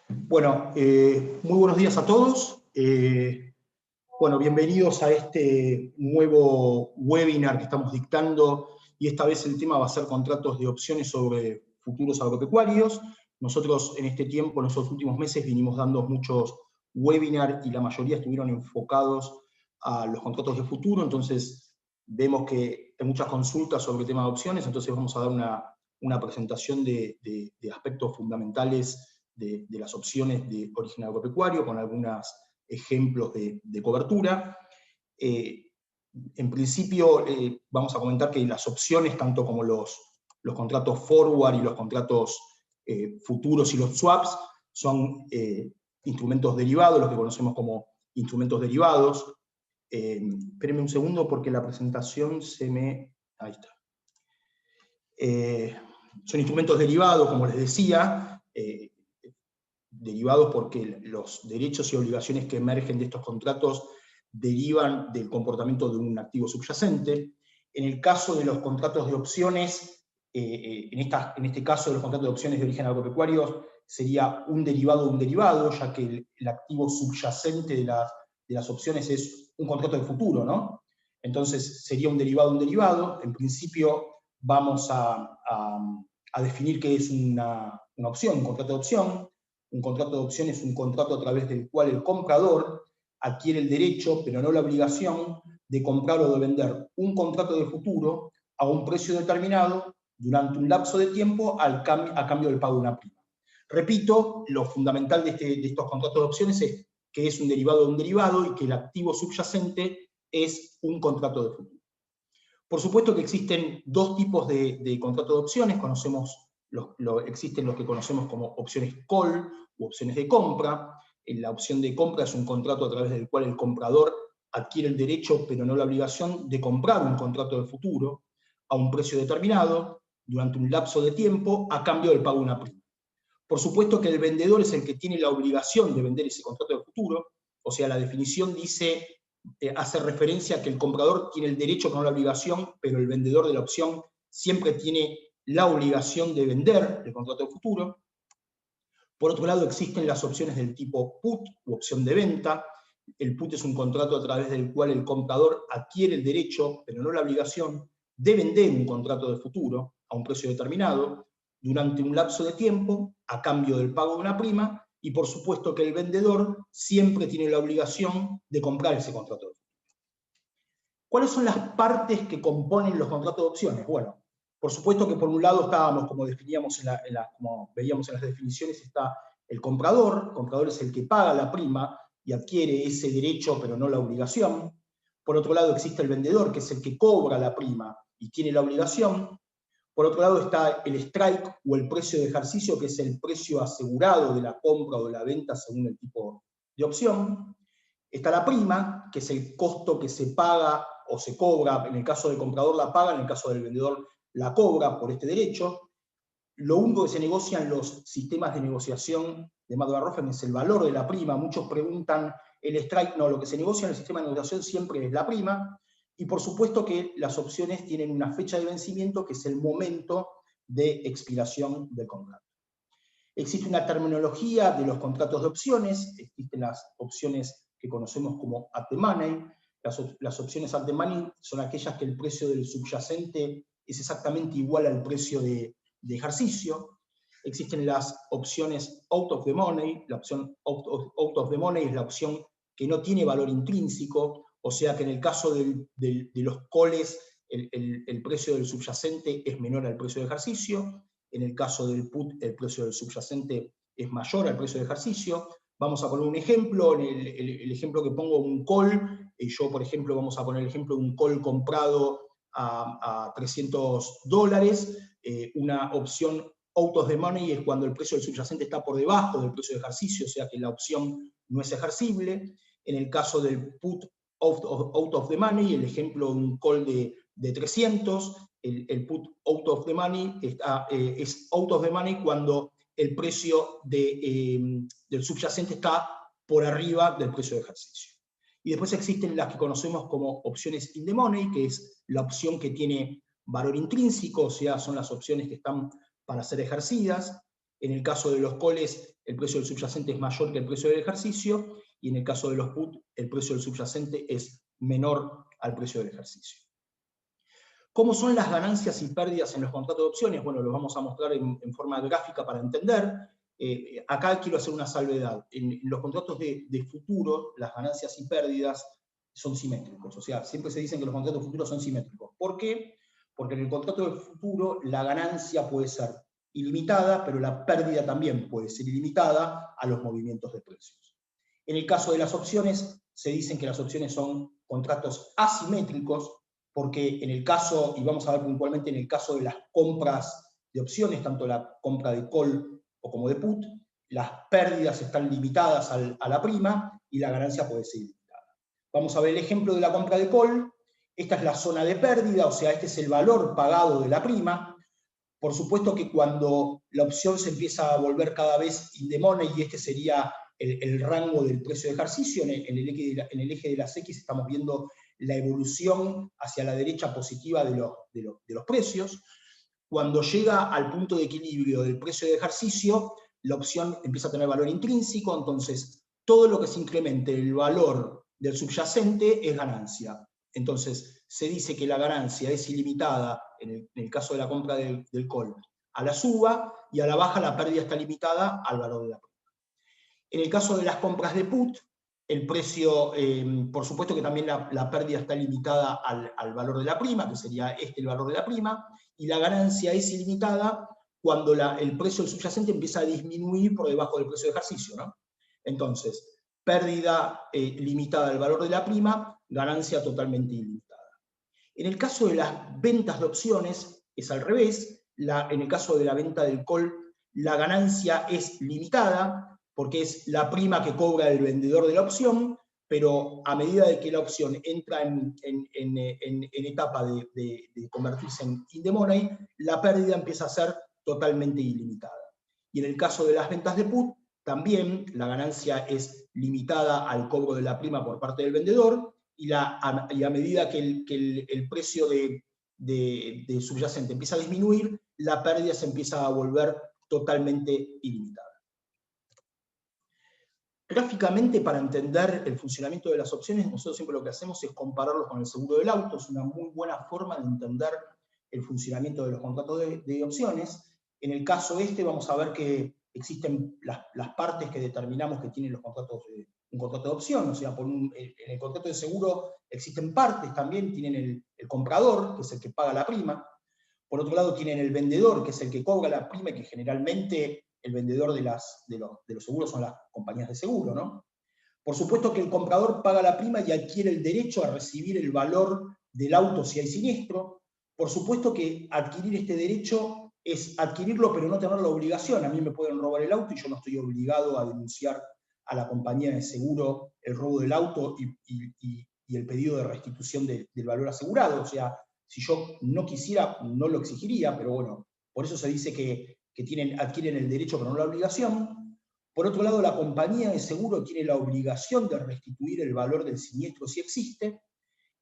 Bueno, muy buenos días a todos. Bueno, bienvenidos a este nuevo webinar que estamos dictando, y esta vez el tema va a ser contratos de opciones sobre futuros agropecuarios. Nosotros en este tiempo, en estos últimos meses, vinimos dando muchos webinars y la mayoría estuvieron enfocados a los contratos de futuro, entonces vemos que hay muchas consultas sobre el tema de opciones, entonces vamos a dar una presentación de aspectos fundamentales de las opciones de origen agropecuario, con algunos ejemplos de cobertura. En principio, vamos a comentar que las opciones, tanto como los contratos forward y los contratos futuros y los swaps, son instrumentos derivados, los que conocemos como instrumentos derivados. Espérenme un segundo porque la presentación se me... Ahí está. Son instrumentos derivados, como les decía, derivados porque los derechos y obligaciones que emergen de estos contratos derivan del comportamiento de un activo subyacente. En el caso de los contratos de opciones, en este caso de los contratos de opciones de origen agropecuario, sería un derivado de un derivado, ya que el activo subyacente de las opciones es un contrato de futuro, ¿no? Entonces sería un derivado de un derivado. En principio vamos a definir qué es una opción, un contrato de opción. Un contrato de opción es un contrato a través del cual el comprador adquiere el derecho, pero no la obligación, de comprar o de vender un contrato de futuro a un precio determinado durante un lapso de tiempo a cambio del pago de una prima. Repito, lo fundamental de estos contratos de opciones es que es un derivado de un derivado y que el activo subyacente es un contrato de futuro. Por supuesto que existen dos tipos de contratos de opciones. Existen los que conocemos como opciones call u opciones de compra. La opción de compra es un contrato a través del cual el comprador adquiere el derecho, pero no la obligación, de comprar un contrato de futuro a un precio determinado durante un lapso de tiempo a cambio del pago de una prima. Por supuesto que el vendedor es el que tiene la obligación de vender ese contrato de futuro, o sea, la definición dice, hace referencia a que el comprador tiene el derecho, pero no la obligación, pero el vendedor de la opción siempre tiene la obligación de vender el contrato de futuro. Por otro lado, existen las opciones del tipo put, u opción de venta. El put es un contrato a través del cual el comprador adquiere el derecho, pero no la obligación, de vender un contrato de futuro a un precio determinado durante un lapso de tiempo a cambio del pago de una prima, y por supuesto que el vendedor siempre tiene la obligación de comprar ese contrato de futuro. ¿Cuáles son las partes que componen los contratos de opciones? Bueno, por supuesto que por un lado estábamos, como definíamos como veíamos en las definiciones, está el comprador. El comprador es el que paga la prima y adquiere ese derecho, pero no la obligación. Por otro lado existe el vendedor, que es el que cobra la prima y tiene la obligación. Por otro lado está el strike o el precio de ejercicio, que es el precio asegurado de la compra o de la venta según el tipo de opción. Está la prima, que es el costo que se paga o se cobra. En el caso del comprador la paga, en el caso del vendedor la cobra por este derecho. Lo único que se negocia en los sistemas de negociación de Maduro-Rofen es el valor de la prima. Muchos preguntan, el strike, no, lo que se negocia en el sistema de negociación siempre es la prima. Y por supuesto que las opciones tienen una fecha de vencimiento, que es el momento de expiración del contrato. Existe una terminología de los contratos de opciones. Existen las opciones que conocemos como at the money. Las opciones at the money son aquellas que el precio del subyacente es exactamente igual al precio de ejercicio. Existen las opciones out of the money. La opción out of the money es la opción que no tiene valor intrínseco, o sea que en el caso de los calls el precio del subyacente es menor al precio de ejercicio. En el caso del put, el precio del subyacente es mayor al precio de ejercicio. Vamos a poner un ejemplo. El ejemplo que pongo, un call. Yo, por ejemplo, vamos a poner el ejemplo de un call comprado a $300. Una opción out of the money es cuando el precio del subyacente está por debajo del precio de ejercicio, o sea que la opción no es ejercible. En el caso del put out of the money, el ejemplo de un call de 300, el put out of the money es out of the money cuando el precio del subyacente está por arriba del precio de ejercicio. Y después existen las que conocemos como opciones in the money, que es la opción que tiene valor intrínseco, o sea, son las opciones que están para ser ejercidas. En el caso de los calls el precio del subyacente es mayor que el precio del ejercicio, y en el caso de los put, el precio del subyacente es menor al precio del ejercicio. ¿Cómo son las ganancias y pérdidas en los contratos de opciones? Bueno, los vamos a mostrar en forma gráfica para entender. Acá quiero hacer una salvedad. En los contratos de futuro, las ganancias y pérdidas son simétricos. O sea, siempre se dicen que los contratos de futuro son simétricos. ¿Por qué? Porque en el contrato de futuro la ganancia puede ser ilimitada, pero la pérdida también puede ser ilimitada a los movimientos de precios. En el caso de las opciones, se dicen que las opciones son contratos asimétricos, porque en el caso, y vamos a ver puntualmente en el caso de las compras de opciones, tanto la compra de call o como de put, las pérdidas están limitadas a la prima y la ganancia puede ser ilimitada. Vamos a ver el ejemplo de la compra de call. Esta es la zona de pérdida, o sea, este es el valor pagado de la prima. Por supuesto que cuando la opción se empieza a volver cada vez in the money, y este sería el rango del precio de ejercicio, en el eje de las X estamos viendo la evolución hacia la derecha positiva de los precios. Cuando llega al punto de equilibrio del precio de ejercicio, la opción empieza a tener valor intrínseco, entonces todo lo que se incremente el valor del subyacente es ganancia. Entonces se dice que la ganancia es ilimitada, en el caso de la compra del call, a la suba, y a la baja la pérdida está limitada al valor de la prima. En el caso de las compras de put, el precio, por supuesto que también la pérdida está limitada al valor de la prima, que sería el valor de la prima, y la ganancia es ilimitada cuando el precio del subyacente empieza a disminuir por debajo del precio de ejercicio, ¿no? Entonces, pérdida limitada al valor de la prima, ganancia totalmente ilimitada. En el caso de las ventas de opciones, es al revés. En el caso de la venta del call, la ganancia es limitada, porque es la prima que cobra el vendedor de la opción, pero a medida de que la opción entra en etapa de convertirse en in the money, la pérdida empieza a ser totalmente ilimitada. Y en el caso de las ventas de put, también la ganancia es limitada al cobro de la prima por parte del vendedor, y a medida que el precio de subyacente empieza a disminuir, la pérdida se empieza a volver totalmente ilimitada. Gráficamente, para entender el funcionamiento de las opciones, nosotros siempre lo que hacemos es compararlos con el seguro del auto. Es una muy buena forma de entender el funcionamiento de los contratos de opciones. En el caso vamos a ver que existen las partes que determinamos que tienen los contratos un contrato de opción. O sea, en el contrato de seguro existen partes también. Tienen el comprador, que es el que paga la prima. Por otro lado, tienen el vendedor, que es el que cobra la prima, y que generalmente el vendedor de los seguros son las compañías de seguro, ¿no? Por supuesto que el comprador paga la prima y adquiere el derecho a recibir el valor del auto si hay siniestro. Por supuesto que adquirir este derecho es adquirirlo, pero no tener la obligación. A mí me pueden robar el auto y yo no estoy obligado a denunciar a la compañía de seguro el robo del auto y el pedido de restitución del valor asegurado. O sea, si yo no quisiera, no lo exigiría, pero bueno, por eso se dice que adquieren el derecho pero no la obligación. Por otro lado, la compañía de seguro tiene la obligación de restituir el valor del siniestro si existe.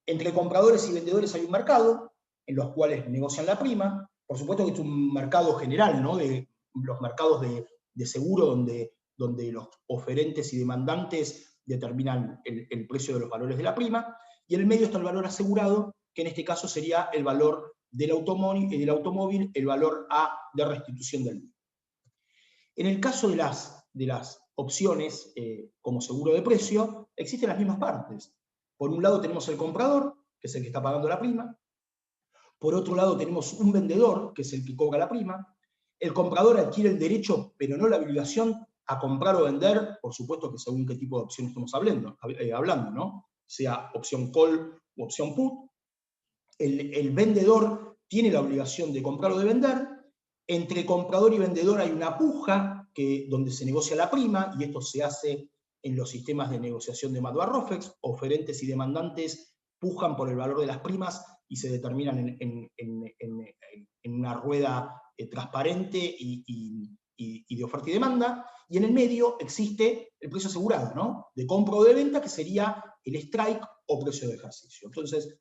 Entre compradores y vendedores hay un mercado, en los cuales negocian la prima. Por supuesto que es un mercado general, ¿no? De los mercados de seguro donde los oferentes y demandantes determinan el precio de los valores de la prima. Y en el medio está el valor asegurado, que en este caso sería el valor del automóvil, el valor A de restitución del mismo. En el caso de las opciones como seguro de precio, existen las mismas partes. Por un lado tenemos el comprador, que es el que está pagando la prima. Por otro lado tenemos un vendedor, que es el que cobra la prima. El comprador adquiere el derecho, pero no la obligación, a comprar o vender, por supuesto que según qué tipo de opción estamos hablando, ¿no? Sea opción call o opción put. El vendedor tiene la obligación de comprar o de vender. Entre comprador y vendedor hay una puja donde se negocia la prima, y esto se hace en los sistemas de negociación de Madvar-Rofex. Oferentes y demandantes pujan por el valor de las primas y se determinan en una rueda transparente y de oferta y demanda. Y en el medio existe el precio asegurado, ¿no? De compra o de venta, que sería el strike o precio de ejercicio. Entonces,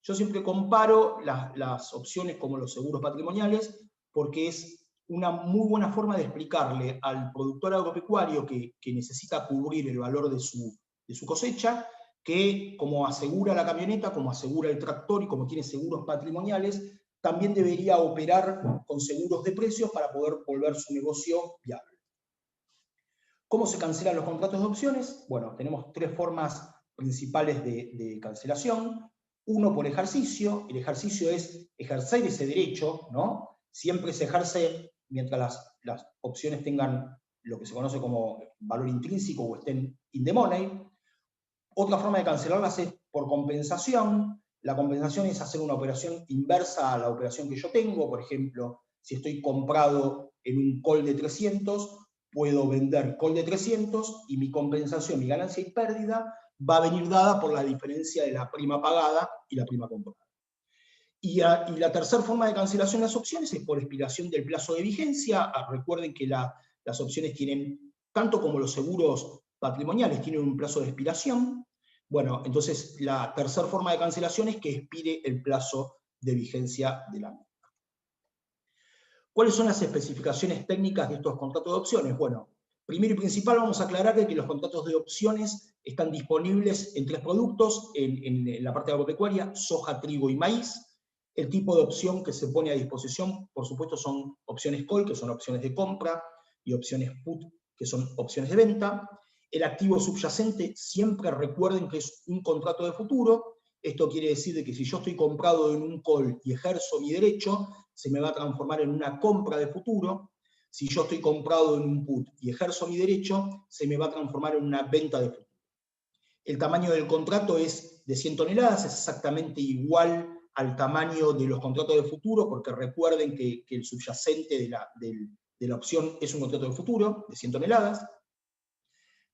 yo siempre comparo las opciones como los seguros patrimoniales, porque es una muy buena forma de explicarle al productor agropecuario que necesita cubrir el valor de su cosecha, que como asegura la camioneta, como asegura el tractor y como tiene seguros patrimoniales, también debería operar con seguros de precios para poder volver su negocio viable. ¿Cómo se cancelan los contratos de opciones? Bueno, tenemos tres formas principales de cancelación. Uno, por ejercicio. El ejercicio es ejercer ese derecho, ¿no? Siempre se ejerce mientras las opciones tengan lo que se conoce como valor intrínseco o estén in the money. Otra forma de cancelarlas es por compensación. La compensación es hacer una operación inversa a la operación que yo tengo. Por ejemplo, si estoy comprado en un call de 300, puedo vender call de 300 y mi compensación, mi ganancia y pérdida va a venir dada por la diferencia de la prima pagada y la prima comprada. Y la tercera forma de cancelación de las opciones es por expiración del plazo de vigencia. Recuerden que las opciones tienen, tanto como los seguros patrimoniales, tienen un plazo de expiración. Bueno, entonces la tercera forma de cancelación es que expire el plazo de vigencia de la misma. ¿Cuáles son las especificaciones técnicas de estos contratos de opciones? Bueno, primero y principal vamos a aclarar que los contratos de opciones están disponibles en tres productos, en la parte agropecuaria: soja, trigo y maíz. El tipo de opción que se pone a disposición, por supuesto, son opciones call, que son opciones de compra, y opciones put, que son opciones de venta. El activo subyacente, siempre recuerden que es un contrato de futuro. Esto quiere decir que si yo estoy comprado en un call y ejerzo mi derecho, se me va a transformar en una compra de futuro. Si yo estoy comprado en un put y ejerzo mi derecho, se me va a transformar en una venta de futuro. El tamaño del contrato es de 100 toneladas, es exactamente igual al tamaño de los contratos de futuro, porque recuerden que el subyacente de la opción es un contrato de futuro de 100 toneladas.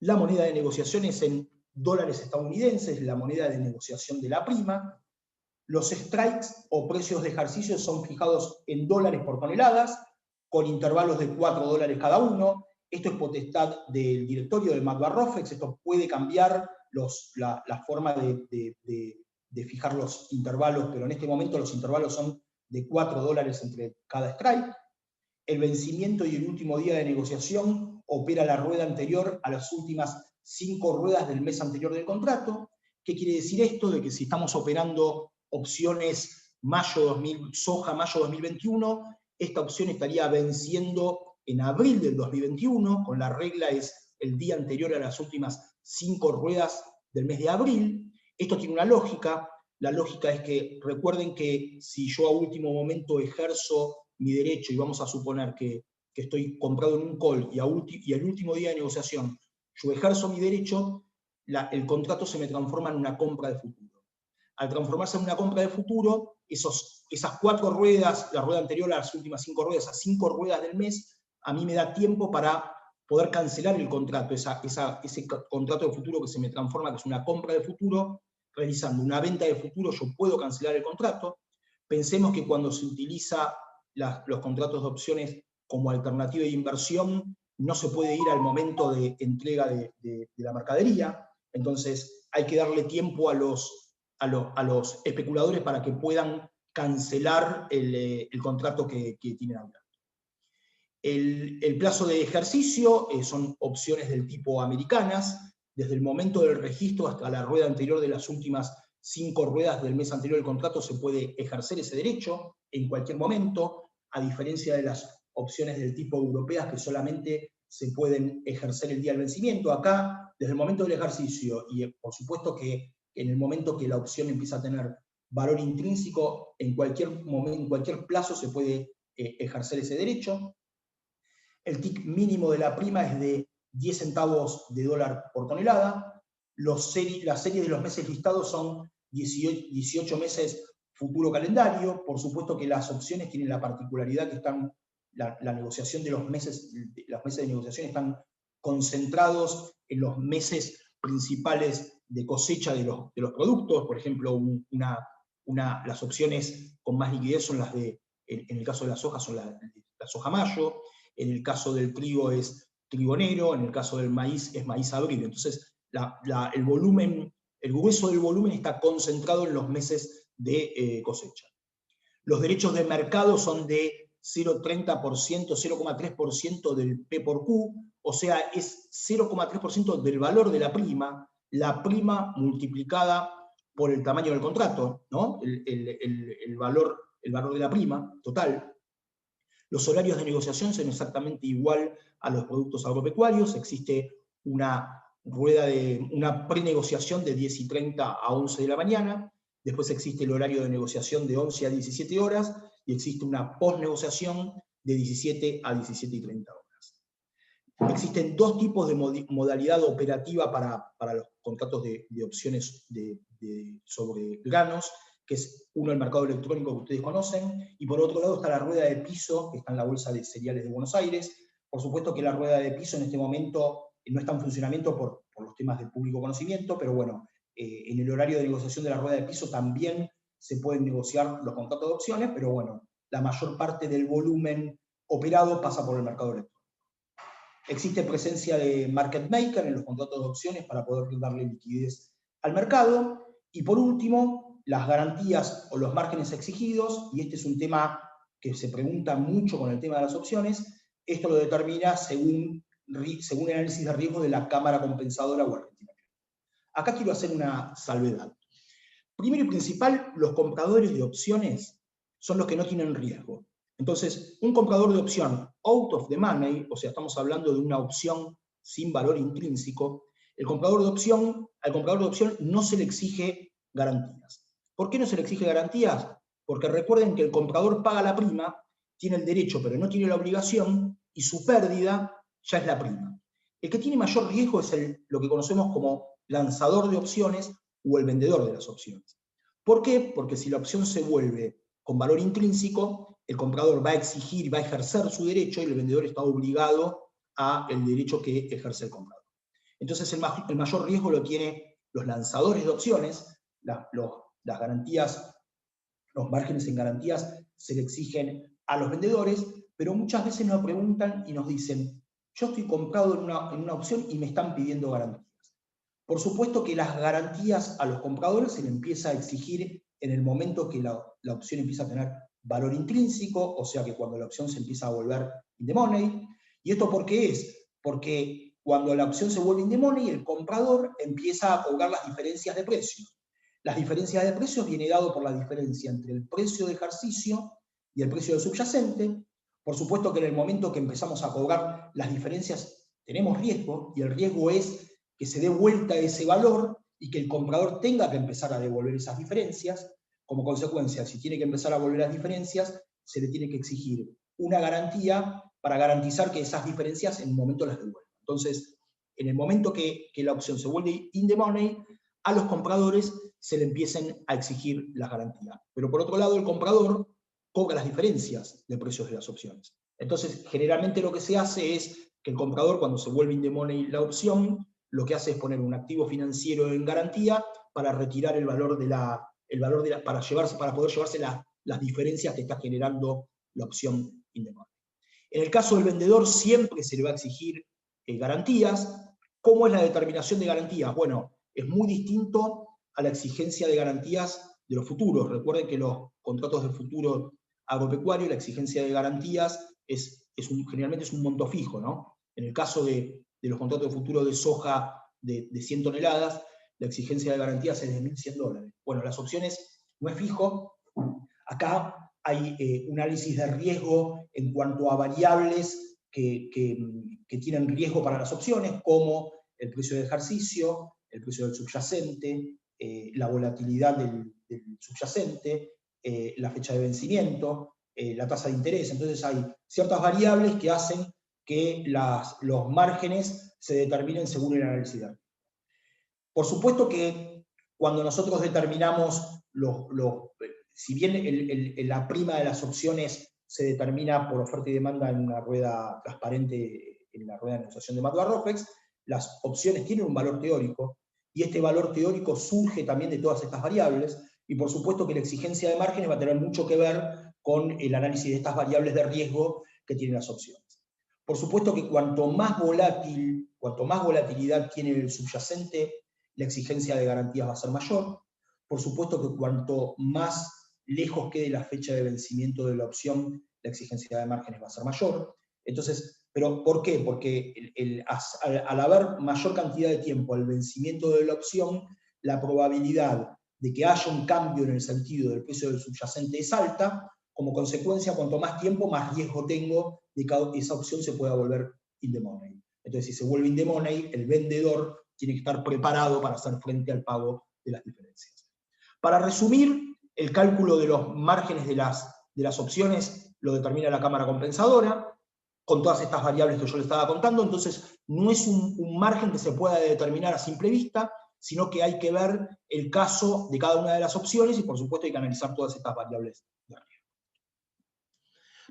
La moneda de negociación es en dólares estadounidenses, la moneda de negociación de la prima. Los strikes o precios de ejercicio son fijados en dólares por toneladas, con intervalos de $4 cada uno. Esto es potestad del directorio de McBarrofex. Esto puede cambiar la forma de fijar los intervalos, pero en este momento los intervalos son de $4 entre cada strike. El vencimiento y el último día de negociación opera la rueda anterior a las últimas 5 ruedas del mes anterior del contrato. ¿Qué quiere decir esto? De que si estamos operando opciones soja mayo 2021, esta opción estaría venciendo en abril del 2021, con la regla es el día anterior a las últimas 5 ruedas del mes de abril. Esto tiene una lógica. La lógica es que recuerden que si yo a último momento ejerzo mi derecho, y vamos a suponer que estoy comprado en un call y al último día de negociación yo ejerzo mi derecho, el contrato se me transforma en una compra de futuro. Al transformarse en una compra de futuro, esas 4 ruedas, la rueda anterior a las últimas 5 ruedas, esas 5 ruedas del mes, a mí me da tiempo para poder cancelar el contrato, ese contrato de futuro que se me transforma, que es una compra de futuro. Realizando una venta de futuro yo puedo cancelar el contrato. Pensemos que cuando se utiliza los contratos de opciones como alternativa de inversión, no se puede ir al momento de entrega de la mercadería. Entonces hay que darle tiempo a los especuladores para que puedan cancelar el contrato que tienen abierto. El plazo de ejercicio son opciones del tipo americanas. Desde el momento del registro hasta la rueda anterior de las últimas 5 ruedas del mes anterior del contrato se puede ejercer ese derecho en cualquier momento, a diferencia de las opciones del tipo europeas que solamente se pueden ejercer el día del vencimiento. Acá, desde el momento del ejercicio, y por supuesto que en el momento que la opción empieza a tener valor intrínseco, en cualquier momento, en cualquier plazo se puede ejercer ese derecho. El TIC mínimo de la prima es de 10 centavos de dólar por tonelada. Las series de los meses listados son 18 meses futuro calendario. Por supuesto que las opciones tienen la particularidad que la negociación de los meses de negociación están concentrados en los meses principales de cosecha de los productos. Por ejemplo, las opciones con más liquidez son las en el caso de la soja, son la soja mayo. En el caso del trigo es trigo negro, en el caso del maíz es maíz abril. Entonces, el grueso del volumen está concentrado en los meses de cosecha. Los derechos de mercado son de 0,30%, 0,3% del P por Q, o sea, es 0,3% del valor de la prima multiplicada por el tamaño del contrato, ¿no? El valor de la prima total. Los horarios de negociación son exactamente igual a los productos agropecuarios, existe una prenegociación de 10:30 a 11 de la mañana, después existe el horario de negociación de 11 a 17 horas, y existe una posnegociación de 17 a 17:30 horas. Existen dos tipos de modalidad operativa para los contratos de opciones sobre granos, que es uno el mercado electrónico que ustedes conocen, y por otro lado está la rueda de piso, que está en la Bolsa de Cereales de Buenos Aires. Por supuesto que la rueda de piso en este momento no está en funcionamiento por los temas de público conocimiento, pero bueno, en el horario de negociación de la rueda de piso también se pueden negociar los contratos de opciones, pero bueno, la mayor parte del volumen operado pasa por el mercado electrónico. Existe presencia de market maker en los contratos de opciones para poder darle liquidez al mercado. Y por último, las garantías o los márgenes exigidos, y este es un tema que se pregunta mucho con el tema de las opciones, esto lo determina según el análisis de riesgo de la Cámara Compensadora o Argentina. Acá quiero hacer una salvedad. Primero y principal, los compradores de opciones son los que no tienen riesgo. Entonces, un comprador de opción out of the money, o sea, estamos hablando de una opción sin valor intrínseco, al comprador de opción no se le exige garantías. ¿Por qué no se le exige garantías? Porque recuerden que el comprador paga la prima, tiene el derecho pero no tiene la obligación, y su pérdida ya es la prima. El que tiene mayor riesgo es lo que conocemos como lanzador de opciones o el vendedor de las opciones. ¿Por qué? Porque si la opción se vuelve con valor intrínseco, el comprador va a exigir y va a ejercer su derecho, y el vendedor está obligado al derecho que ejerce el comprador. Entonces el mayor riesgo lo tienen los lanzadores de opciones, las garantías, los márgenes en garantías se le exigen a los vendedores, pero muchas veces nos preguntan y nos dicen, yo estoy comprado en una opción y me están pidiendo garantías. Por supuesto que las garantías a los compradores se le empieza a exigir en el momento que la opción empieza a tener valor intrínseco, o sea que cuando la opción se empieza a volver in the money. ¿Y esto por qué es? Porque cuando la opción se vuelve in the money, el comprador empieza a cobrar las diferencias de precios. Las diferencias de precios viene dado por la diferencia entre el precio de ejercicio y el precio del subyacente. Por supuesto que en el momento que empezamos a cobrar las diferencias tenemos riesgo, y el riesgo es que se dé vuelta ese valor y que el comprador tenga que empezar a devolver esas diferencias. Como consecuencia, si tiene que empezar a devolver las diferencias, se le tiene que exigir una garantía para garantizar que esas diferencias en un momento las devuelvan. Entonces, en el momento que la opción se vuelve in the money, a los compradores se le empiecen a exigir las garantías. Pero por otro lado, el comprador cobra las diferencias de precios de las opciones. Entonces, generalmente lo que se hace es que el comprador, cuando se vuelve in the money la opción, lo que hace es poner un activo financiero en garantía para retirar el valor para poder llevarse las diferencias que está generando la opción in the money. En el caso del vendedor siempre se le va a exigir garantías. ¿Cómo es la determinación de garantías? Bueno, es muy distinto a la exigencia de garantías de los futuros. Recuerden que los contratos de futuro agropecuario, la exigencia de garantías generalmente es un monto fijo, ¿no? En el caso de los contratos de futuro de soja de 100 toneladas, la exigencia de garantías es de $1.100. Bueno, las opciones no es fijo. Acá hay un análisis de riesgo en cuanto a variables que tienen riesgo para las opciones, como el precio de ejercicio, el precio del subyacente, la volatilidad del subyacente, la fecha de vencimiento, la tasa de interés. Entonces hay ciertas variables que hacen que los márgenes se determinen según el análisis de riesgo. Por supuesto que cuando nosotros determinamos si bien la prima de las opciones se determina por oferta y demanda en una rueda transparente, en la rueda de negociación de Matua-Rofex, las opciones tienen un valor teórico, y este valor teórico surge también de todas estas variables, y por supuesto que la exigencia de márgenes va a tener mucho que ver con el análisis de estas variables de riesgo que tienen las opciones. Por supuesto que cuanto más volatilidad tiene el subyacente, la exigencia de garantías va a ser mayor. Por supuesto que cuanto más lejos quede la fecha de vencimiento de la opción, la exigencia de márgenes va a ser mayor. Entonces, ¿pero por qué? Porque al haber mayor cantidad de tiempo al vencimiento de la opción, la probabilidad de que haya un cambio en el sentido del precio del subyacente es alta. Como consecuencia, cuanto más tiempo, más riesgo tengo de que esa opción se pueda volver in the money. Entonces, si se vuelve in the money, el vendedor tiene que estar preparado para hacer frente al pago de las diferencias. Para resumir, el cálculo de los márgenes de las opciones lo determina la cámara compensadora, con todas estas variables que yo les estaba contando. Entonces, no es un margen que se pueda determinar a simple vista, sino que hay que ver el caso de cada una de las opciones y, por supuesto, hay que analizar todas estas variables de riesgo.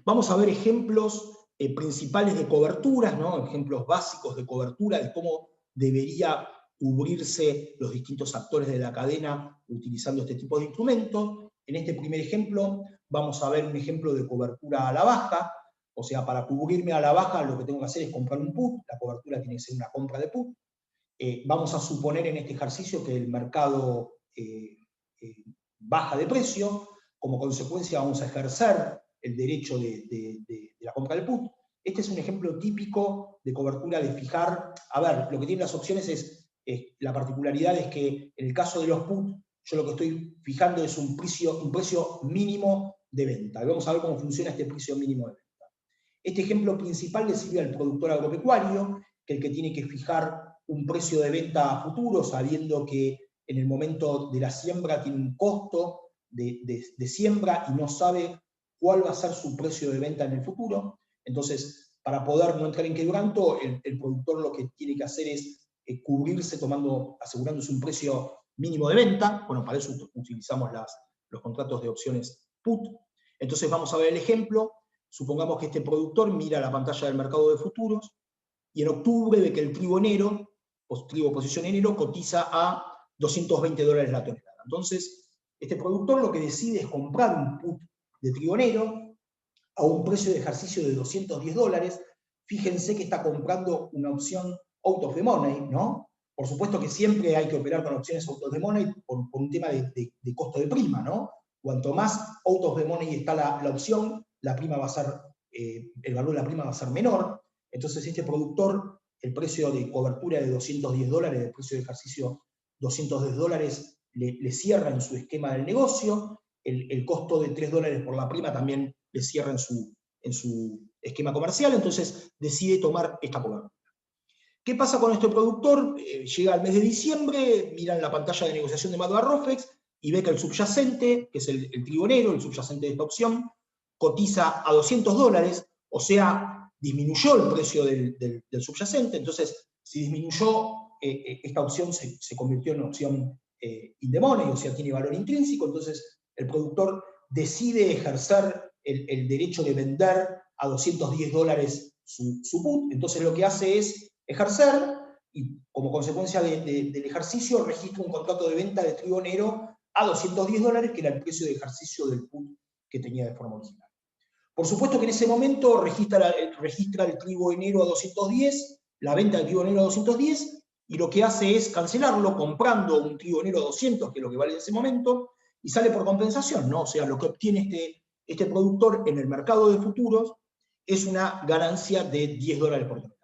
Vamos a ver ejemplos principales de coberturas, ¿no? Ejemplos básicos de cobertura, de cómo debería cubrirse los distintos actores de la cadena utilizando este tipo de instrumentos. En este primer ejemplo vamos a ver un ejemplo de cobertura a la baja. O sea, para cubrirme a la baja lo que tengo que hacer es comprar un put, la cobertura tiene que ser una compra de put. Vamos a suponer en este ejercicio que el mercado baja de precio, como consecuencia vamos a ejercer el derecho de la compra del put. Este es un ejemplo típico de cobertura de fijar. A ver, lo que tienen las opciones es la particularidad es que en el caso de los put, yo lo que estoy fijando es un precio mínimo de venta. Y vamos a ver cómo funciona este precio mínimo de venta. Este ejemplo principal le sirve al productor agropecuario, que es el que tiene que fijar un precio de venta a futuro, sabiendo que en el momento de la siembra tiene un costo de siembra y no sabe cuál va a ser su precio de venta en el futuro. Entonces, para poder no entrar en quebranto, el productor lo que tiene que hacer es cubrirse asegurándose un precio mínimo de venta. Bueno, para eso utilizamos los contratos de opciones put. Entonces vamos a ver el ejemplo. Supongamos que este productor mira la pantalla del mercado de futuros y en octubre ve que el trigo enero, trigo posición enero, cotiza a $220 la tonelada. Entonces, este productor lo que decide es comprar un put de trigo enero a un precio de ejercicio de $210. Fíjense que está comprando una opción out of the money, ¿no? Por supuesto que siempre hay que operar con opciones out of the money por un tema de costo de prima, ¿no? Cuanto más out of the money está la opción, la prima va a ser, el valor de la prima va a ser menor. Entonces este productor, el precio de cobertura de $210, el precio de ejercicio $210, le cierra en su esquema del negocio. El costo de $3 por la prima también le cierra en su esquema comercial. Entonces decide tomar esta cobertura. ¿Qué pasa con este productor? Llega al mes de diciembre, mira en la pantalla de negociación de Madua Rofex y ve que el subyacente, que es el trigo enero, el subyacente de esta opción, cotiza a $200, o sea, disminuyó el precio del subyacente. Entonces, si disminuyó, esta opción se convirtió en una opción in the money, o sea, tiene valor intrínseco. Entonces, el productor decide ejercer el derecho de vender a $210 su put. Entonces, lo que hace es ejercer, y como consecuencia del ejercicio registra un contrato de venta de trigo enero a $210, que era el precio de ejercicio del put que tenía de forma original. Por supuesto que en ese momento registra el trigo enero a 210, la venta del trigo enero a 210, y lo que hace es cancelarlo comprando un trigo enero a 200, que es lo que vale en ese momento, y sale por compensación, ¿no? O sea, lo que obtiene este productor en el mercado de futuros es una ganancia de $10 por tonelada.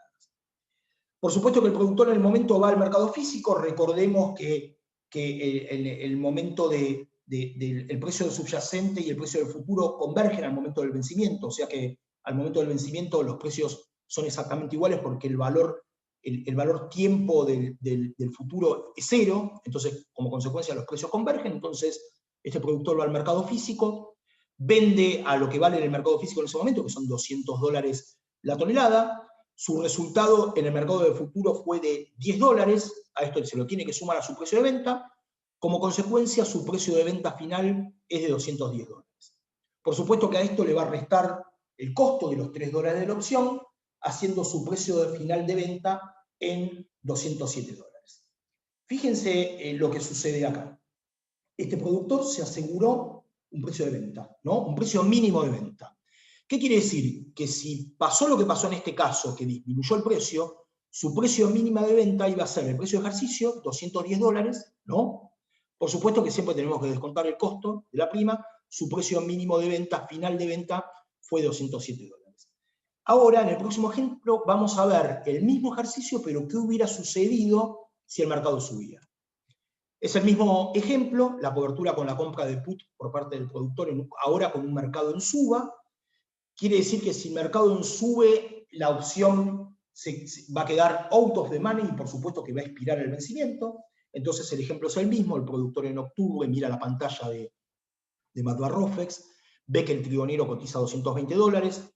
Por supuesto que el productor en el momento va al mercado físico. Recordemos que el momento del precio del subyacente y el precio del futuro convergen al momento del vencimiento, o sea que al momento del vencimiento los precios son exactamente iguales porque el valor tiempo del futuro es cero. Entonces como consecuencia los precios convergen. Entonces este productor va al mercado físico, vende a lo que vale en el mercado físico en ese momento, que son $200 la tonelada. Su resultado en el mercado de futuro fue de $10, a esto se lo tiene que sumar a su precio de venta. Como consecuencia, su precio de venta final es de $210. Por supuesto que a esto le va a restar el costo de los $3 de la opción, haciendo su precio final de venta en $207. Fíjense lo que sucede acá. Este productor se aseguró un precio de venta, ¿no? Un precio mínimo de venta. ¿Qué quiere decir? Que si pasó lo que pasó en este caso, que disminuyó el precio, su precio mínimo de venta iba a ser el precio de ejercicio, $210, ¿no? Por supuesto que siempre tenemos que descontar el costo de la prima. Su precio mínimo de venta, final de venta, fue de $207. Ahora, en el próximo ejemplo, vamos a ver el mismo ejercicio, pero qué hubiera sucedido si el mercado subía. Es el mismo ejemplo, la cobertura con la compra de put por parte del productor, ahora con un mercado en suba. Quiere decir que si el mercado sube, la opción va a quedar out of the money y por supuesto que va a expirar el vencimiento. Entonces el ejemplo es el mismo, el productor en octubre mira la pantalla de McDowell-Rofex, ve que el trionero cotiza $220,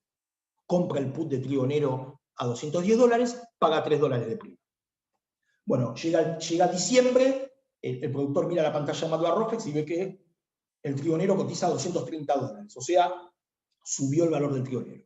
compra el put de trionero a $210, paga $3 de prima. Bueno, llega diciembre, el productor mira la pantalla de McDowell-Rofex y ve que el trionero cotiza $230, o sea, subió el valor del trionero.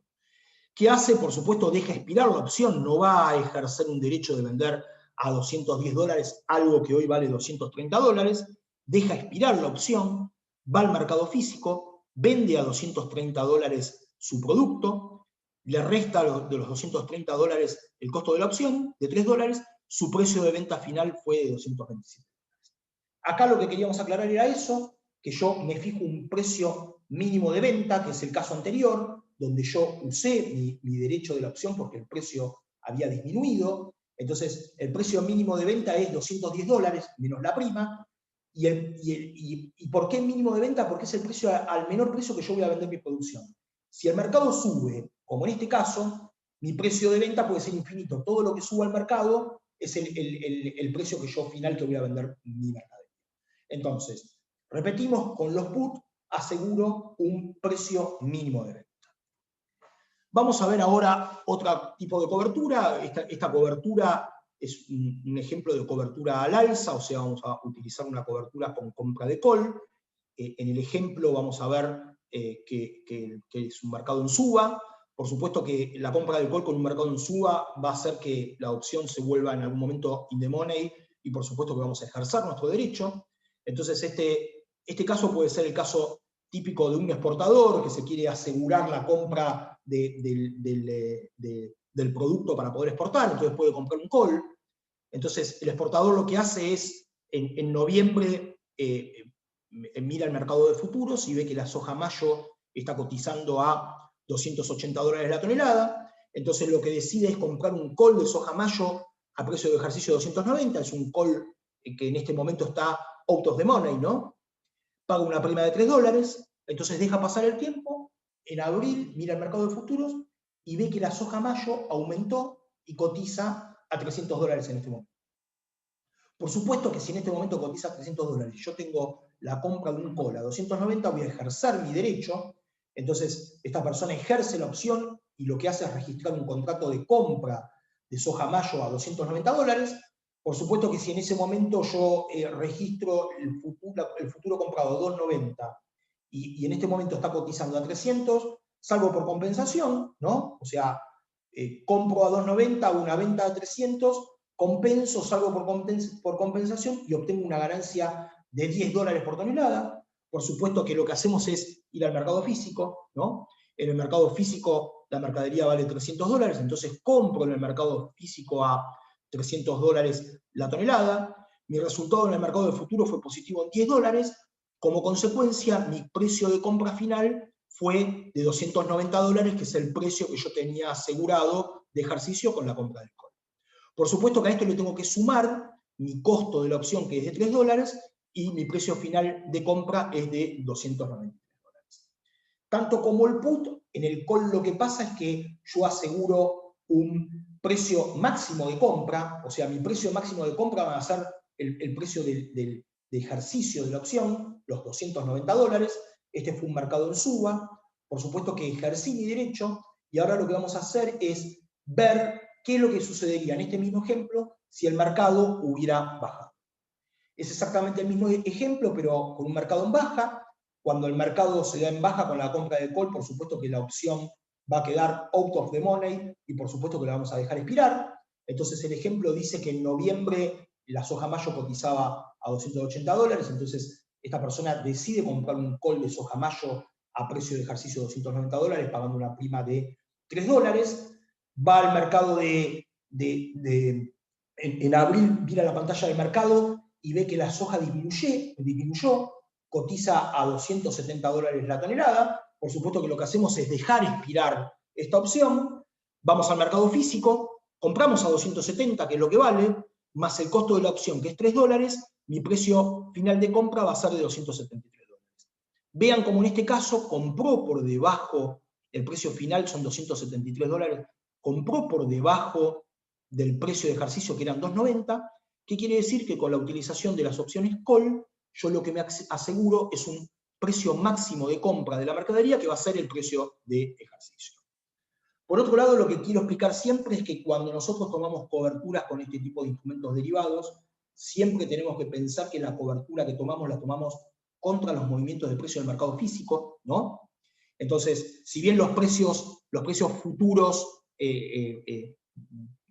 ¿Qué hace? Por supuesto, deja expirar la opción, no va a ejercer un derecho de vender a $210 algo que hoy vale $230, deja expirar la opción, va al mercado físico, vende a $230 su producto, le resta de los $230 el costo de la opción, de $3, su precio de venta final fue de $227. Acá lo que queríamos aclarar era eso, que yo me fijo un precio mínimo de venta, que es el caso anterior, donde yo usé mi derecho de la opción porque el precio había disminuido. Entonces, el precio mínimo de venta es $210 menos la prima. ¿Y por qué mínimo de venta? Porque es el precio al menor precio que yo voy a vender mi producción. Si el mercado sube, como en este caso, mi precio de venta puede ser infinito. Todo lo que suba al mercado es el precio que yo final que voy a vender mi mercadería. Entonces, repetimos, con los put aseguro un precio mínimo de venta. Vamos a ver ahora otro tipo de cobertura. Esta cobertura es un ejemplo de cobertura al alza, o sea, vamos a utilizar una cobertura con compra de call. En el ejemplo vamos a ver que es un mercado en suba. Por supuesto que la compra de call con un mercado en suba va a hacer que la opción se vuelva en algún momento in the money y por supuesto que vamos a ejercer nuestro derecho. Entonces este caso puede ser el caso típico de un exportador que se quiere asegurar la compra del producto para poder exportar, entonces puede comprar un call. Entonces el exportador lo que hace es, en noviembre, mira el mercado de futuros y ve que la soja mayo está cotizando a $280 la tonelada, entonces lo que decide es comprar un call de soja mayo a precio de ejercicio de 290, es un call que en este momento está out of the money, ¿no? Paga una prima de $3, entonces deja pasar el tiempo, en abril mira el mercado de futuros y ve que la soja mayo aumentó y cotiza a $300 en este momento. Por supuesto que si en este momento cotiza a $300 y yo tengo la compra de un call a 290, voy a ejercer mi derecho, entonces esta persona ejerce la opción y lo que hace es registrar un contrato de compra de soja mayo a $290, por supuesto que si en ese momento yo registro el futuro comprado a 290 y en este momento está cotizando a 300, salvo por compensación, ¿no? O sea, compro a 290, hago una venta a 300, compenso, salgo por compensación y obtengo una ganancia de $10 por tonelada. Por supuesto que lo que hacemos es ir al mercado físico, ¿no? En el mercado físico la mercadería vale $300, entonces compro en el mercado físico a $300 la tonelada. Mi resultado en el mercado de futuro fue positivo en $10. Como consecuencia, mi precio de compra final fue de $290, que es el precio que yo tenía asegurado de ejercicio con la compra del call. Por supuesto que a esto le tengo que sumar mi costo de la opción, que es de $3, y mi precio final de compra es de $293. Tanto como el put, en el call lo que pasa es que yo aseguro un precio máximo de compra, o sea, mi precio máximo de compra va a ser el precio de ejercicio de la opción, los $290. Este fue un mercado en suba. Por supuesto que ejercí mi derecho, y ahora lo que vamos a hacer es ver qué es lo que sucedería en este mismo ejemplo si el mercado hubiera bajado. Es exactamente el mismo ejemplo, pero con un mercado en baja. Cuando el mercado se da en baja con la compra de call, por supuesto que la opción va a quedar out of the money y por supuesto que la vamos a dejar expirar. Entonces el ejemplo dice que en noviembre la soja mayo cotizaba a $280, entonces esta persona decide comprar un call de soja mayo a precio de ejercicio de $290, pagando una prima de $3. Va al mercado en abril, mira la pantalla de mercado y ve que la soja disminuyó, cotiza a $270 la tonelada, por supuesto que lo que hacemos es dejar expirar esta opción, vamos al mercado físico, compramos a 270, que es lo que vale, más el costo de la opción, que es $3, mi precio final de compra va a ser de $273. Vean como en este caso compró por debajo, el precio final son $273, compró por debajo del precio de ejercicio que eran $290, ¿qué quiere decir? Que con la utilización de las opciones call, yo lo que me aseguro es un precio máximo de compra de la mercadería que va a ser el precio de ejercicio. Por otro lado, lo que quiero explicar siempre es que cuando nosotros tomamos coberturas con este tipo de instrumentos derivados, siempre tenemos que pensar que la cobertura que tomamos la tomamos contra los movimientos de precio del mercado físico, ¿no? Entonces, si bien los precios futuros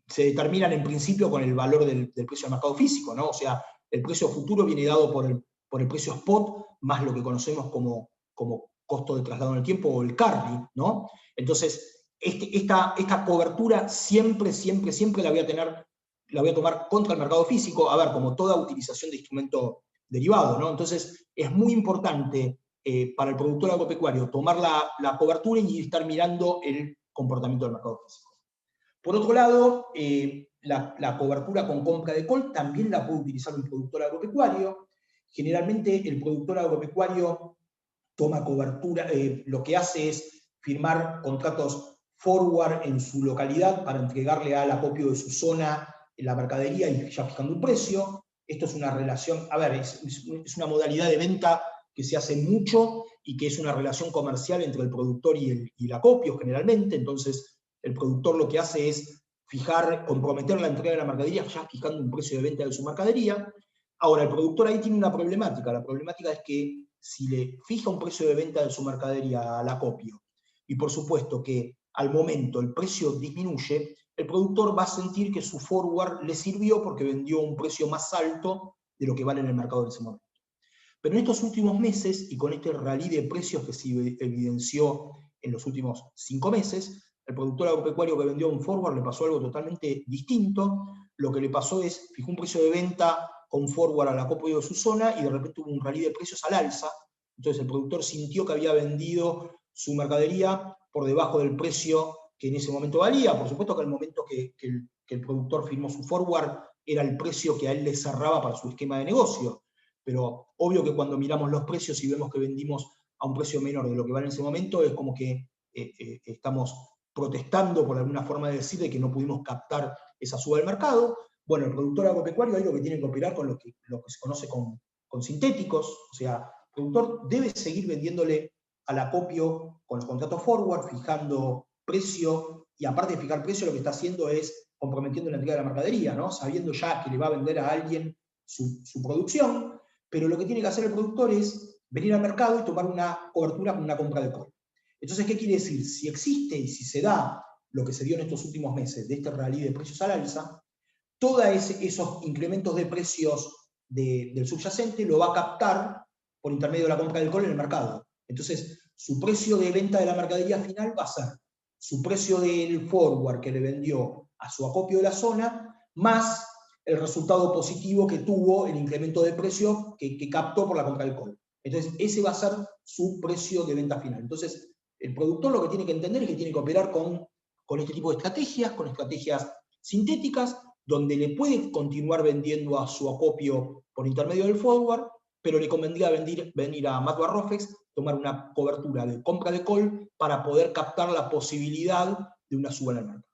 se determinan en principio con el valor del precio del mercado físico, ¿no? O sea, el precio futuro viene dado por el precio spot, más lo que conocemos como costo de traslado en el tiempo o el carry, ¿no? Entonces, esta cobertura siempre la voy a tomar contra el mercado físico, a ver, como toda utilización de instrumento derivado, ¿no? Entonces, es muy importante para el productor agropecuario tomar la cobertura y estar mirando el comportamiento del mercado físico. Por otro lado, la cobertura con compra de call también la puede utilizar un productor agropecuario. Generalmente el productor agropecuario toma cobertura, lo que hace es firmar contratos forward en su localidad para entregarle al acopio de su zona la mercadería y ya fijando un precio. Esto es una relación, a ver, es una modalidad de venta que se hace mucho y que es una relación comercial entre el productor y el acopio generalmente. Entonces, el productor lo que hace es comprometer la entrega de la mercadería ya fijando un precio de venta de su mercadería. Ahora, el productor ahí tiene una problemática. La problemática es que si le fija un precio de venta de su mercadería al acopio, y por supuesto que al momento el precio disminuye, el productor va a sentir que su forward le sirvió porque vendió un precio más alto de lo que vale en el mercado en ese momento. Pero en estos últimos meses, y con este rally de precios que se evidenció en los últimos 5 meses, el productor agropecuario que vendió un forward le pasó algo totalmente distinto. Lo que le pasó es, fijó un precio de venta con forward al acopio de su zona y de repente hubo un rally de precios al alza. Entonces el productor sintió que había vendido su mercadería por debajo del precio que en ese momento valía. Por supuesto que al momento que el productor firmó su forward era el precio que a él le cerraba para su esquema de negocio. Pero obvio que cuando miramos los precios y vemos que vendimos a un precio menor de lo que vale en ese momento, es como que estamos protestando, por alguna forma de decir, de que no pudimos captar esa suba del mercado. Bueno, el productor agropecuario ahí lo que tiene que operar con lo que se conoce con sintéticos, o sea, el productor debe seguir vendiéndole al acopio con los contratos forward, fijando precio, y aparte de fijar precio, lo que está haciendo es comprometiendo la entrega de la mercadería, ¿no? Sabiendo ya que le va a vender a alguien su producción, pero lo que tiene que hacer el productor es venir al mercado y tomar una cobertura con una compra de call. Entonces, ¿qué quiere decir? Si existe y si se da lo que se dio en estos últimos meses de este rally de precios al alza, todos esos incrementos de precios del subyacente lo va a captar por intermedio de la compra del call en el mercado. Entonces, su precio de venta de la mercadería final va a ser su precio del forward que le vendió a su acopio de la zona, más el resultado positivo que tuvo el incremento de precio que captó por la compra del call. Entonces, ese va a ser su precio de venta final. Entonces, el productor lo que tiene que entender es que tiene que operar con este tipo de estrategias, con estrategias sintéticas, donde le puede continuar vendiendo a su acopio por intermedio del forward, pero le convendría venir a Matua Rofex, tomar una cobertura de compra de call para poder captar la posibilidad de una suba en el mercado.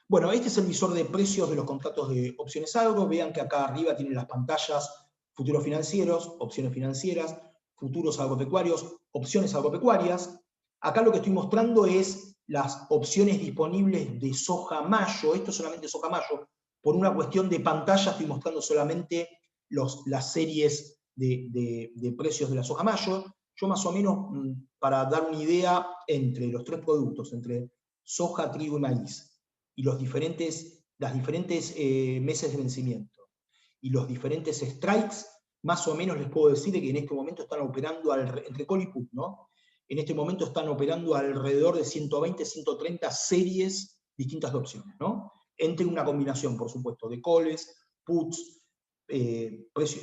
Bueno, este es el visor de precios de los contratos de opciones agro. Vean que acá arriba tienen las pantallas futuros financieros, opciones financieras, futuros agropecuarios, opciones agropecuarias. Acá lo que estoy mostrando es las opciones disponibles de soja mayo. Esto es solamente soja mayo. Por una cuestión de pantalla estoy mostrando solamente las series de precios de la soja mayo. Yo más o menos, para dar una idea, entre los tres productos, entre soja, trigo y maíz, y las diferentes meses de vencimiento y los diferentes strikes, más o menos les puedo decir que en este momento están operando entre call y put, ¿no? En este momento están operando alrededor de 120, 130 series distintas de opciones, ¿no? Entre una combinación, por supuesto, de calls, puts,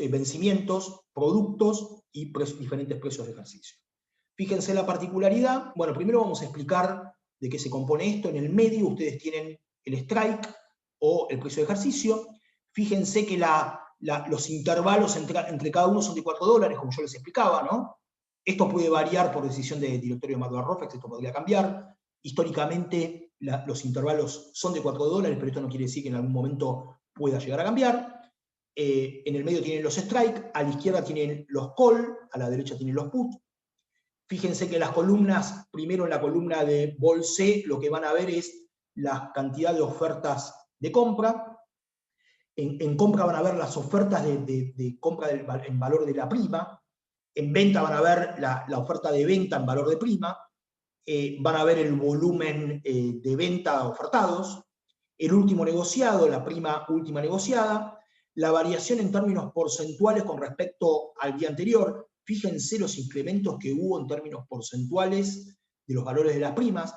vencimientos, productos y diferentes precios de ejercicio. Fíjense la particularidad. Bueno, primero vamos a explicar de qué se compone esto. En el medio ustedes tienen el strike o el precio de ejercicio. Fíjense que los intervalos entre cada uno son de $4, como yo les explicaba, ¿no? Esto puede variar por decisión del directorio de Madware Rofex, esto podría cambiar. Históricamente los intervalos son de $4, pero esto no quiere decir que en algún momento pueda llegar a cambiar. En el medio tienen los strike, a la izquierda tienen los call, a la derecha tienen los put. Fíjense que las columnas, primero en la columna de Vol C, lo que van a ver es la cantidad de ofertas de compra. En compra van a ver las ofertas de compra en valor de la prima. En venta van a ver la oferta de venta en valor de prima. Van a ver el volumen de venta ofertados. El último negociado, la prima última negociada. La variación en términos porcentuales con respecto al día anterior. Fíjense los incrementos que hubo en términos porcentuales de los valores de las primas.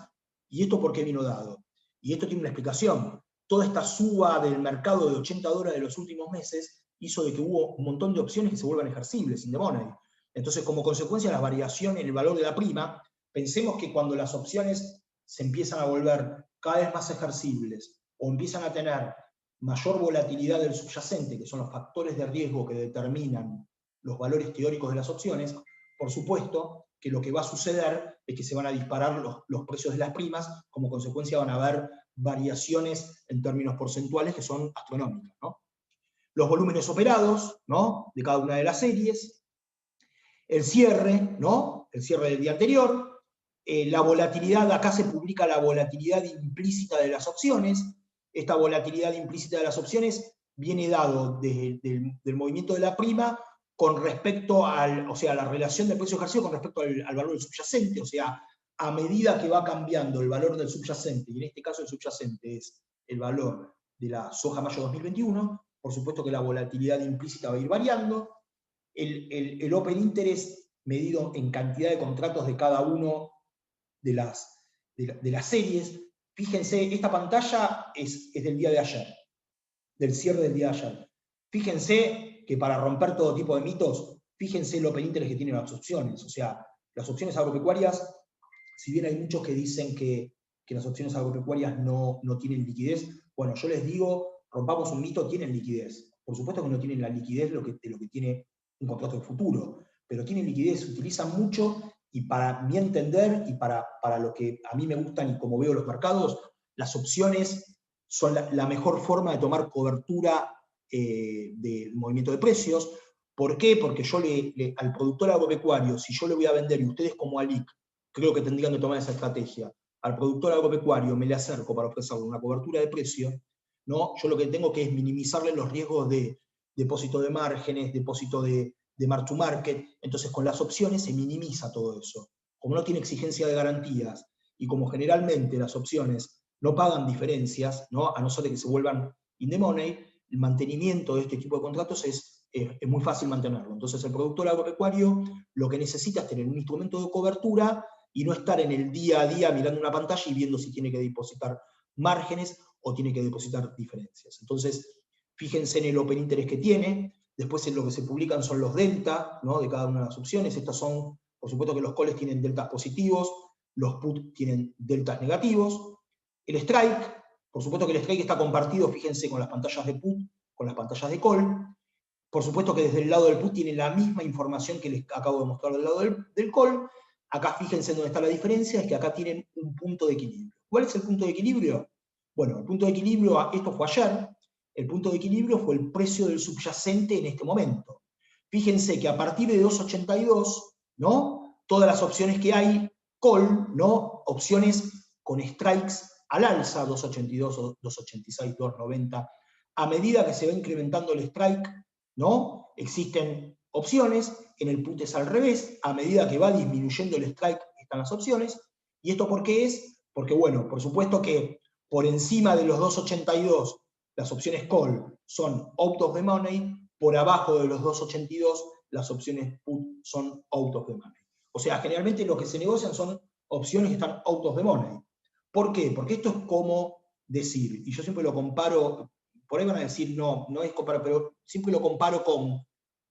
¿Y esto por qué vino dado? Y esto tiene una explicación. Toda esta suba del mercado de $80 de los últimos meses hizo de que hubo un montón de opciones que se vuelvan ejercibles, in the money. Entonces, como consecuencia de la variación en el valor de la prima, pensemos que cuando las opciones se empiezan a volver cada vez más ejercibles o empiezan a tener mayor volatilidad del subyacente, que son los factores de riesgo que determinan los valores teóricos de las opciones, por supuesto que lo que va a suceder es que se van a disparar los precios de las primas, como consecuencia van a haber variaciones en términos porcentuales que son astronómicas, ¿no? Los volúmenes operados, ¿no?, de cada una de las series, el cierre, ¿no?, el cierre del día anterior, la volatilidad, acá se publica la volatilidad implícita de las opciones. Esta volatilidad implícita de las opciones viene dado del movimiento de la prima con respecto a la relación del precio ejercido con respecto al valor del subyacente, o sea, a medida que va cambiando el valor del subyacente, y en este caso el subyacente es el valor de la soja mayo 2021, por supuesto que la volatilidad implícita va a ir variando. El open interest medido en cantidad de contratos de cada uno de las series. Fíjense, esta pantalla es del día de ayer, del cierre del día de ayer. Fíjense que para romper todo tipo de mitos, fíjense el open interest que tienen las opciones. O sea, las opciones agropecuarias, si bien hay muchos que dicen que las opciones agropecuarias no tienen liquidez, bueno, yo les digo, rompamos un mito, tienen liquidez. Por supuesto que no tienen la liquidez de lo que tiene un contrato de futuro, pero tienen liquidez, se utilizan mucho, y para mi entender, y para lo que a mí me gustan y como veo los mercados, las opciones son la mejor forma de tomar cobertura del movimiento de precios. ¿Por qué? Porque yo al productor agropecuario, si yo le voy a vender, y ustedes como ALIC, creo que tendrían que tomar esa estrategia, al productor agropecuario me le acerco para ofrecerle una cobertura de precio, ¿no? Yo lo que tengo que es minimizarle los riesgos de depósito de márgenes, depósito de mark to market. Entonces con las opciones se minimiza todo eso. Como no tiene exigencia de garantías, y como generalmente las opciones no pagan diferencias, ¿no?, a no ser de que se vuelvan in the money, el mantenimiento de este tipo de contratos es muy fácil mantenerlo. Entonces el productor agropecuario lo que necesita es tener un instrumento de cobertura y no estar en el día a día mirando una pantalla y viendo si tiene que depositar márgenes o tiene que depositar diferencias. Entonces, fíjense en el open interest que tiene. Después en lo que se publican son los delta, ¿no?, de cada una de las opciones. Estas son, por supuesto que los calls tienen deltas positivos, los put tienen deltas negativos. El strike, por supuesto que el strike está compartido, fíjense, con las pantallas de put, con las pantallas de call. Por supuesto que desde el lado del put tiene la misma información que les acabo de mostrar del lado del call. Acá fíjense dónde está la diferencia, es que acá tienen un punto de equilibrio. ¿Cuál es el punto de equilibrio? Bueno, el punto de equilibrio, esto fue ayer, el punto de equilibrio fue el precio del subyacente en este momento. Fíjense que a partir de 2.82, ¿no?, todas las opciones que hay, call, ¿no?, opciones con strikes al alza, 2.82, 2.86, 2.90, a medida que se va incrementando el strike, ¿no?, existen opciones. En el put es al revés, a medida que va disminuyendo el strike están las opciones. ¿Y esto por qué es? Porque, bueno, por supuesto que por encima de los 2.82 las opciones call son out of the money, por abajo de los 2.82 las opciones put son out of the money. O sea, generalmente lo que se negocian son opciones que están out of the money. ¿Por qué? Porque esto es como decir, y yo siempre lo comparo, por ahí van a decir, no es comparar, pero siempre lo comparo con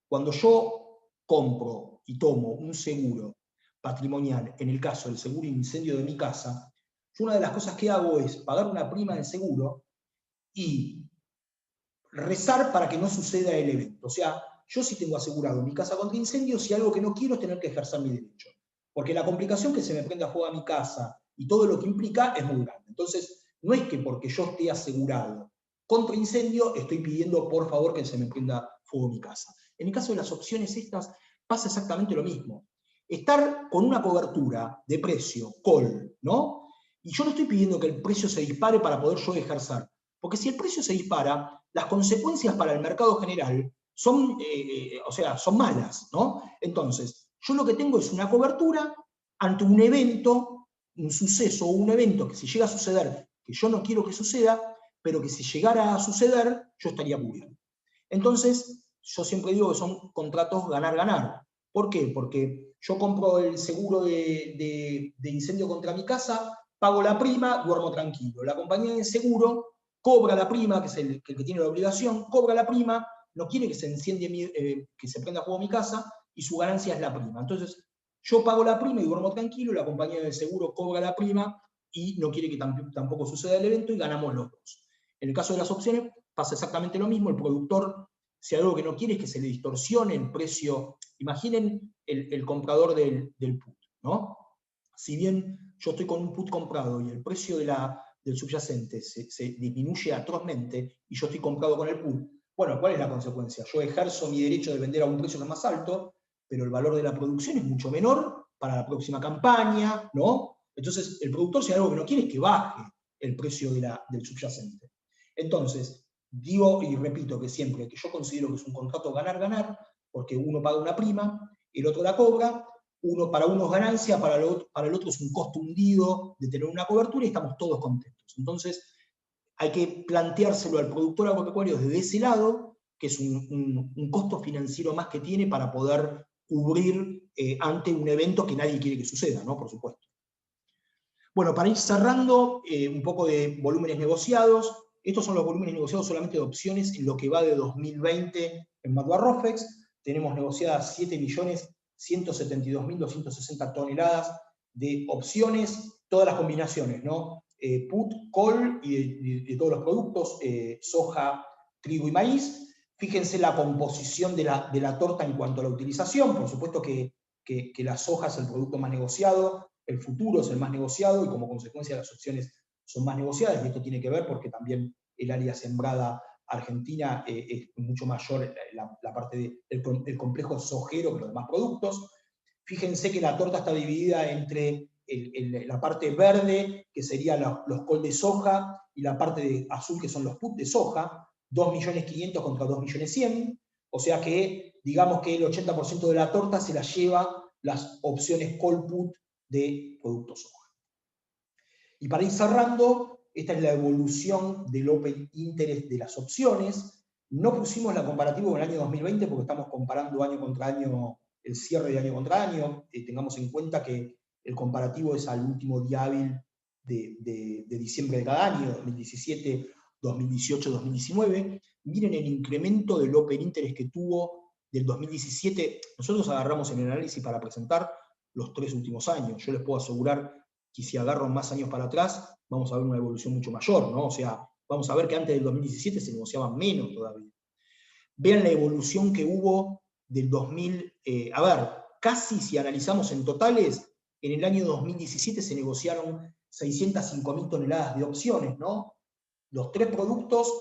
cuando yo compro y tomo un seguro patrimonial, en el caso del seguro de incendio de mi casa, yo una de las cosas que hago es pagar una prima de seguro y rezar para que no suceda el evento. O sea, yo sí tengo asegurado mi casa contra incendios y algo que no quiero es tener que ejercer mi derecho. Porque la complicación que se me prenda fuego a mi casa y todo lo que implica es muy grande. Entonces, no es que porque yo esté asegurado contra incendio estoy pidiendo por favor que se me prenda fuego a mi casa. En el caso de las opciones estas pasa exactamente lo mismo. Estar con una cobertura de precio, call, ¿no? Y yo no estoy pidiendo que el precio se dispare para poder yo ejercer. Porque si el precio se dispara, las consecuencias para el mercado general son, o sea, son malas, ¿no? Entonces, yo lo que tengo es una cobertura ante un evento, un suceso o un evento que si llega a suceder, que yo no quiero que suceda, pero que si llegara a suceder, yo estaría cubierto. Entonces, yo siempre digo que son contratos ganar-ganar. ¿Por qué? Porque yo compro el seguro de incendio contra mi casa, pago la prima, duermo tranquilo. La compañía de seguro cobra la prima, que es el que tiene la obligación, cobra la prima, no quiere que se que se prenda fuego mi casa, y su ganancia es la prima. Entonces, yo pago la prima y duermo tranquilo, la compañía de seguro cobra la prima y no quiere que tampoco suceda el evento y ganamos los dos. En el caso de las opciones pasa exactamente lo mismo, el productor, si algo que no quiere es que se le distorsione el precio. Imaginen el comprador del put, ¿no? Si bien yo estoy con un put comprado y el precio del subyacente se disminuye atrozmente y yo estoy comprado con el put, bueno, ¿cuál es la consecuencia? Yo ejerzo mi derecho de vender a un precio que es más alto, pero el valor de la producción es mucho menor para la próxima campaña, ¿no? Entonces, el productor, si hay algo que no quiere, es que baje el precio del subyacente. Entonces, digo y repito que siempre que yo considero que es un contrato ganar-ganar, porque uno paga una prima, el otro la cobra, para uno es ganancia, para el otro es un costo hundido de tener una cobertura y estamos todos contentos. Entonces, hay que planteárselo al productor agropecuario desde ese lado, que es un costo financiero más que tiene para poder cubrir ante un evento que nadie quiere que suceda, ¿no? Por supuesto. Bueno, para ir cerrando, un poco de volúmenes negociados. Estos son los volúmenes negociados solamente de opciones en lo que va de 2020 en Matua Rofex. Tenemos negociadas 7.172.260 toneladas de opciones, todas las combinaciones, ¿no? Put, call y de todos los productos, soja, trigo y maíz. Fíjense la composición de la torta en cuanto a la utilización. Por supuesto que la soja es el producto más negociado, el futuro es el más negociado y como consecuencia las opciones son más negociadas, y esto tiene que ver porque también el área sembrada argentina es mucho mayor la parte del complejo sojero que los demás productos. Fíjense que la torta está dividida entre la parte verde, que serían los col de soja, y la parte azul, que son los put de soja, 2.500.000 contra 2.100.000, o sea que digamos que el 80% de la torta se la lleva las opciones call put de productos soja. Y para ir cerrando, esta es la evolución del Open Interest de las opciones. No pusimos la comparativa con el año 2020 porque estamos comparando año contra año, el cierre de año contra año. Tengamos en cuenta que el comparativo es al último día hábil de diciembre de cada año, 2017, 2018, 2019. Miren el incremento del Open Interest que tuvo del 2017. Nosotros agarramos en el análisis para presentar los 3 últimos años. Yo les puedo asegurar que si agarro más años para atrás, vamos a ver una evolución mucho mayor, ¿no? O sea, vamos a ver que antes del 2017 se negociaban menos todavía. Vean la evolución que hubo del 2000, a ver, casi si analizamos en totales, en el año 2017 se negociaron 605.000 toneladas de opciones, ¿no? Los 3 productos,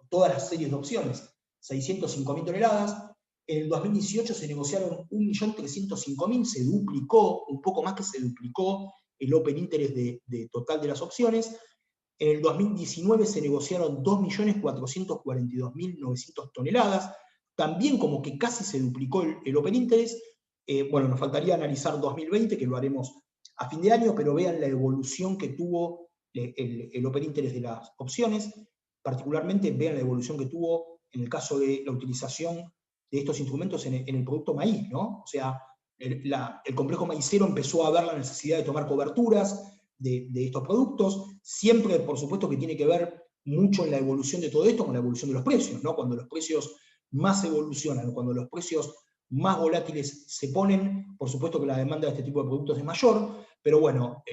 todas las series de opciones, 605.000 toneladas. En el 2018 se negociaron 1.305.000, se duplicó, un poco más que se duplicó el Open Interest de total de las opciones. En el 2019 se negociaron 2.442.900 toneladas, también como que casi se duplicó el Open Interest. Bueno, nos faltaría analizar 2020, que lo haremos a fin de año, pero vean la evolución que tuvo el Open Interest de las opciones, particularmente vean la evolución que tuvo en el caso de la utilización de estos instrumentos en el producto maíz, ¿no? O sea, el complejo maicero empezó a ver la necesidad de tomar coberturas de estos productos, siempre, por supuesto, que tiene que ver mucho en la evolución de todo esto con la evolución de los precios, ¿no? Cuando los precios más evolucionan, cuando los precios más volátiles se ponen. Por supuesto que la demanda de este tipo de productos es mayor, pero bueno,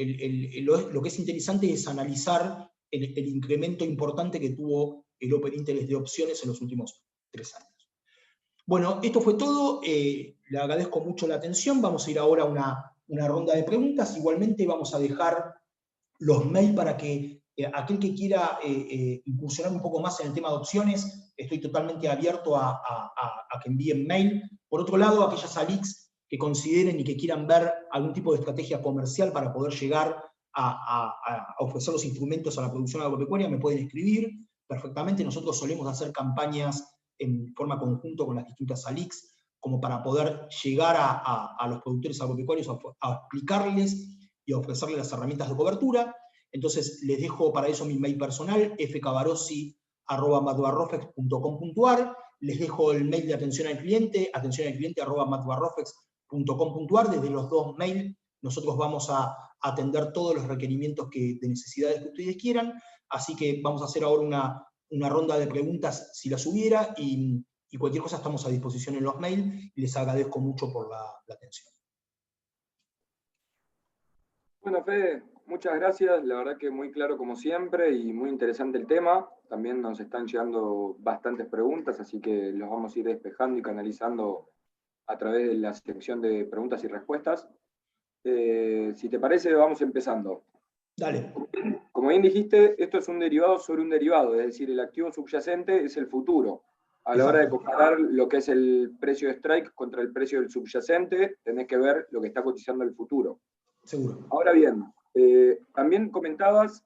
lo que es interesante es analizar el incremento importante que tuvo el Open Interest de opciones en los últimos 3 años. Bueno, esto fue todo. Le agradezco mucho la atención. Vamos a ir ahora a una ronda de preguntas. Igualmente vamos a dejar los mails para que aquel que quiera incursionar un poco más en el tema de opciones, estoy totalmente abierto a que envíen mail. Por otro lado, aquellas ALICs que consideren y que quieran ver algún tipo de estrategia comercial para poder llegar a ofrecer los instrumentos a la producción agropecuaria, me pueden escribir perfectamente. Nosotros solemos hacer campañas en forma conjunta con las distintas ALICs, como para poder llegar a los productores agropecuarios a explicarles y a ofrecerles las herramientas de cobertura. Entonces les dejo para eso mi mail personal, fcavarossi@matbarrofex.com.ar. Les dejo el mail de atención al cliente @matbarrofex.com.ar. Desde los 2 mails nosotros vamos a atender todos los requerimientos de necesidades que ustedes quieran. Así que vamos a hacer ahora una ronda de preguntas si las hubiera, y cualquier cosa estamos a disposición en los mails, y les agradezco mucho por la atención. Bueno, Fede, muchas gracias. La verdad que muy claro como siempre y muy interesante el tema. También nos están llegando bastantes preguntas, así que los vamos a ir despejando y canalizando a través de la sección de preguntas y respuestas. Si te parece, vamos empezando. Dale. Como bien dijiste, esto es un derivado sobre un derivado, es decir, el activo subyacente es el futuro. A la hora de comparar lo que es el precio de strike contra el precio del subyacente, tenés que ver lo que está cotizando el futuro. Seguro. Ahora bien, también comentabas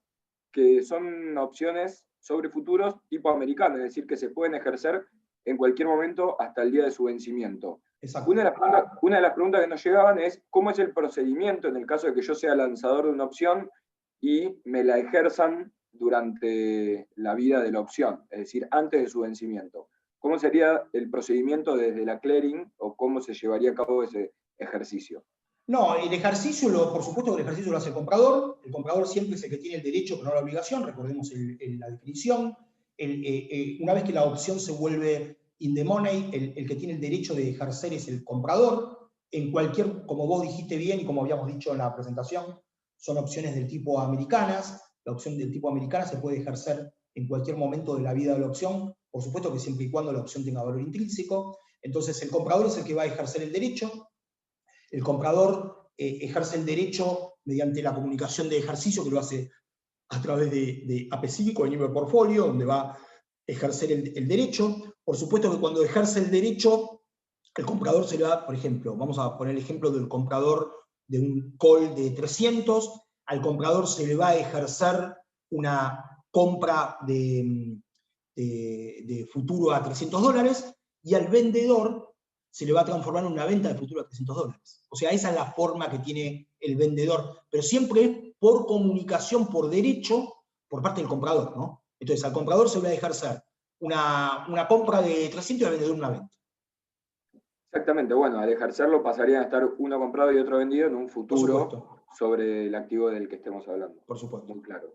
que son opciones sobre futuros tipo americano, es decir, que se pueden ejercer en cualquier momento hasta el día de su vencimiento. Exacto. Una de las preguntas que nos llegaban es cómo es el procedimiento en el caso de que yo sea lanzador de una opción y me la ejerzan durante la vida de la opción, es decir, antes de su vencimiento. ¿Cómo sería el procedimiento desde la clearing o cómo se llevaría a cabo ese ejercicio? No, el ejercicio, por supuesto que el ejercicio lo hace el comprador. El comprador siempre es el que tiene el derecho, pero no la obligación. Recordemos la definición. Una vez que la opción se vuelve in the money, el que tiene el derecho de ejercer es el comprador. En cualquier, como vos dijiste bien y como habíamos dicho en la presentación, son opciones del tipo americanas. La opción del tipo americana se puede ejercer en cualquier momento de la vida de la opción, por supuesto que siempre y cuando la opción tenga valor intrínseco. Entonces el comprador es el que va a ejercer el derecho. El comprador ejerce el derecho mediante la comunicación de ejercicio, que lo hace a través de AP5, el nivel portfolio, donde va a ejercer el derecho. Por supuesto que cuando ejerce el derecho, el comprador se le va, por ejemplo, vamos a poner el ejemplo del comprador de un call de 300, al comprador se le va a ejercer una compra de futuro a $300, y al vendedor se le va a transformar en una venta de futuro a $300. O sea, esa es la forma que tiene el vendedor, pero siempre por comunicación, por derecho, por parte del comprador, ¿no? Entonces, al comprador se le va a ejercer una compra de 300 y al vendedor una venta. Exactamente, bueno, al ejercerlo pasarían a estar uno comprado y otro vendido en un futuro sobre el activo del que estemos hablando. Por supuesto. Muy claro.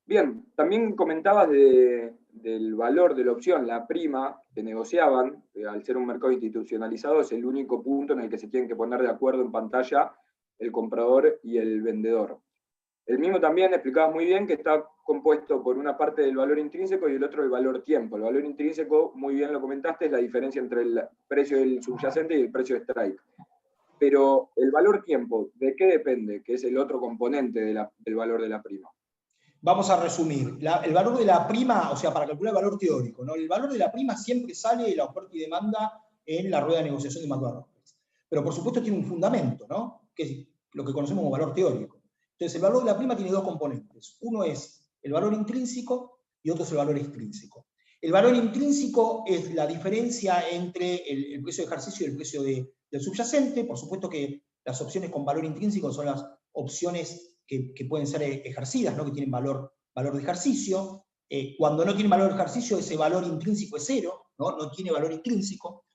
Bien, también comentabas del valor de la opción, la prima que negociaban, al ser un mercado institucionalizado, es el único punto en el que se tienen que poner de acuerdo en pantalla el comprador y el vendedor. El mismo también explicaba muy bien que está compuesto por una parte del valor intrínseco y el otro del valor tiempo. El valor intrínseco, muy bien lo comentaste, es la diferencia entre el precio del subyacente y el precio de strike. Pero el valor tiempo, ¿de qué depende? Que es el otro componente del valor de la prima. Vamos a resumir. El valor de la prima, o sea, para calcular el valor teórico, ¿no? El valor de la prima siempre sale de la oferta y demanda en la rueda de negociación de McBarrofex. Pero por supuesto tiene un fundamento, ¿no? Que es lo que conocemos como valor teórico. Entonces, el valor de la prima tiene 2 componentes. Uno es el valor intrínseco y otro es el valor extrínseco. El valor intrínseco es la diferencia entre el precio de ejercicio y el precio del subyacente. Por supuesto que las opciones con valor intrínseco son las opciones que pueden ser ejercidas, ¿no? Que tienen valor de ejercicio. Cuando no tienen valor de ejercicio, ese valor intrínseco es 0, no tiene valor intrínseco.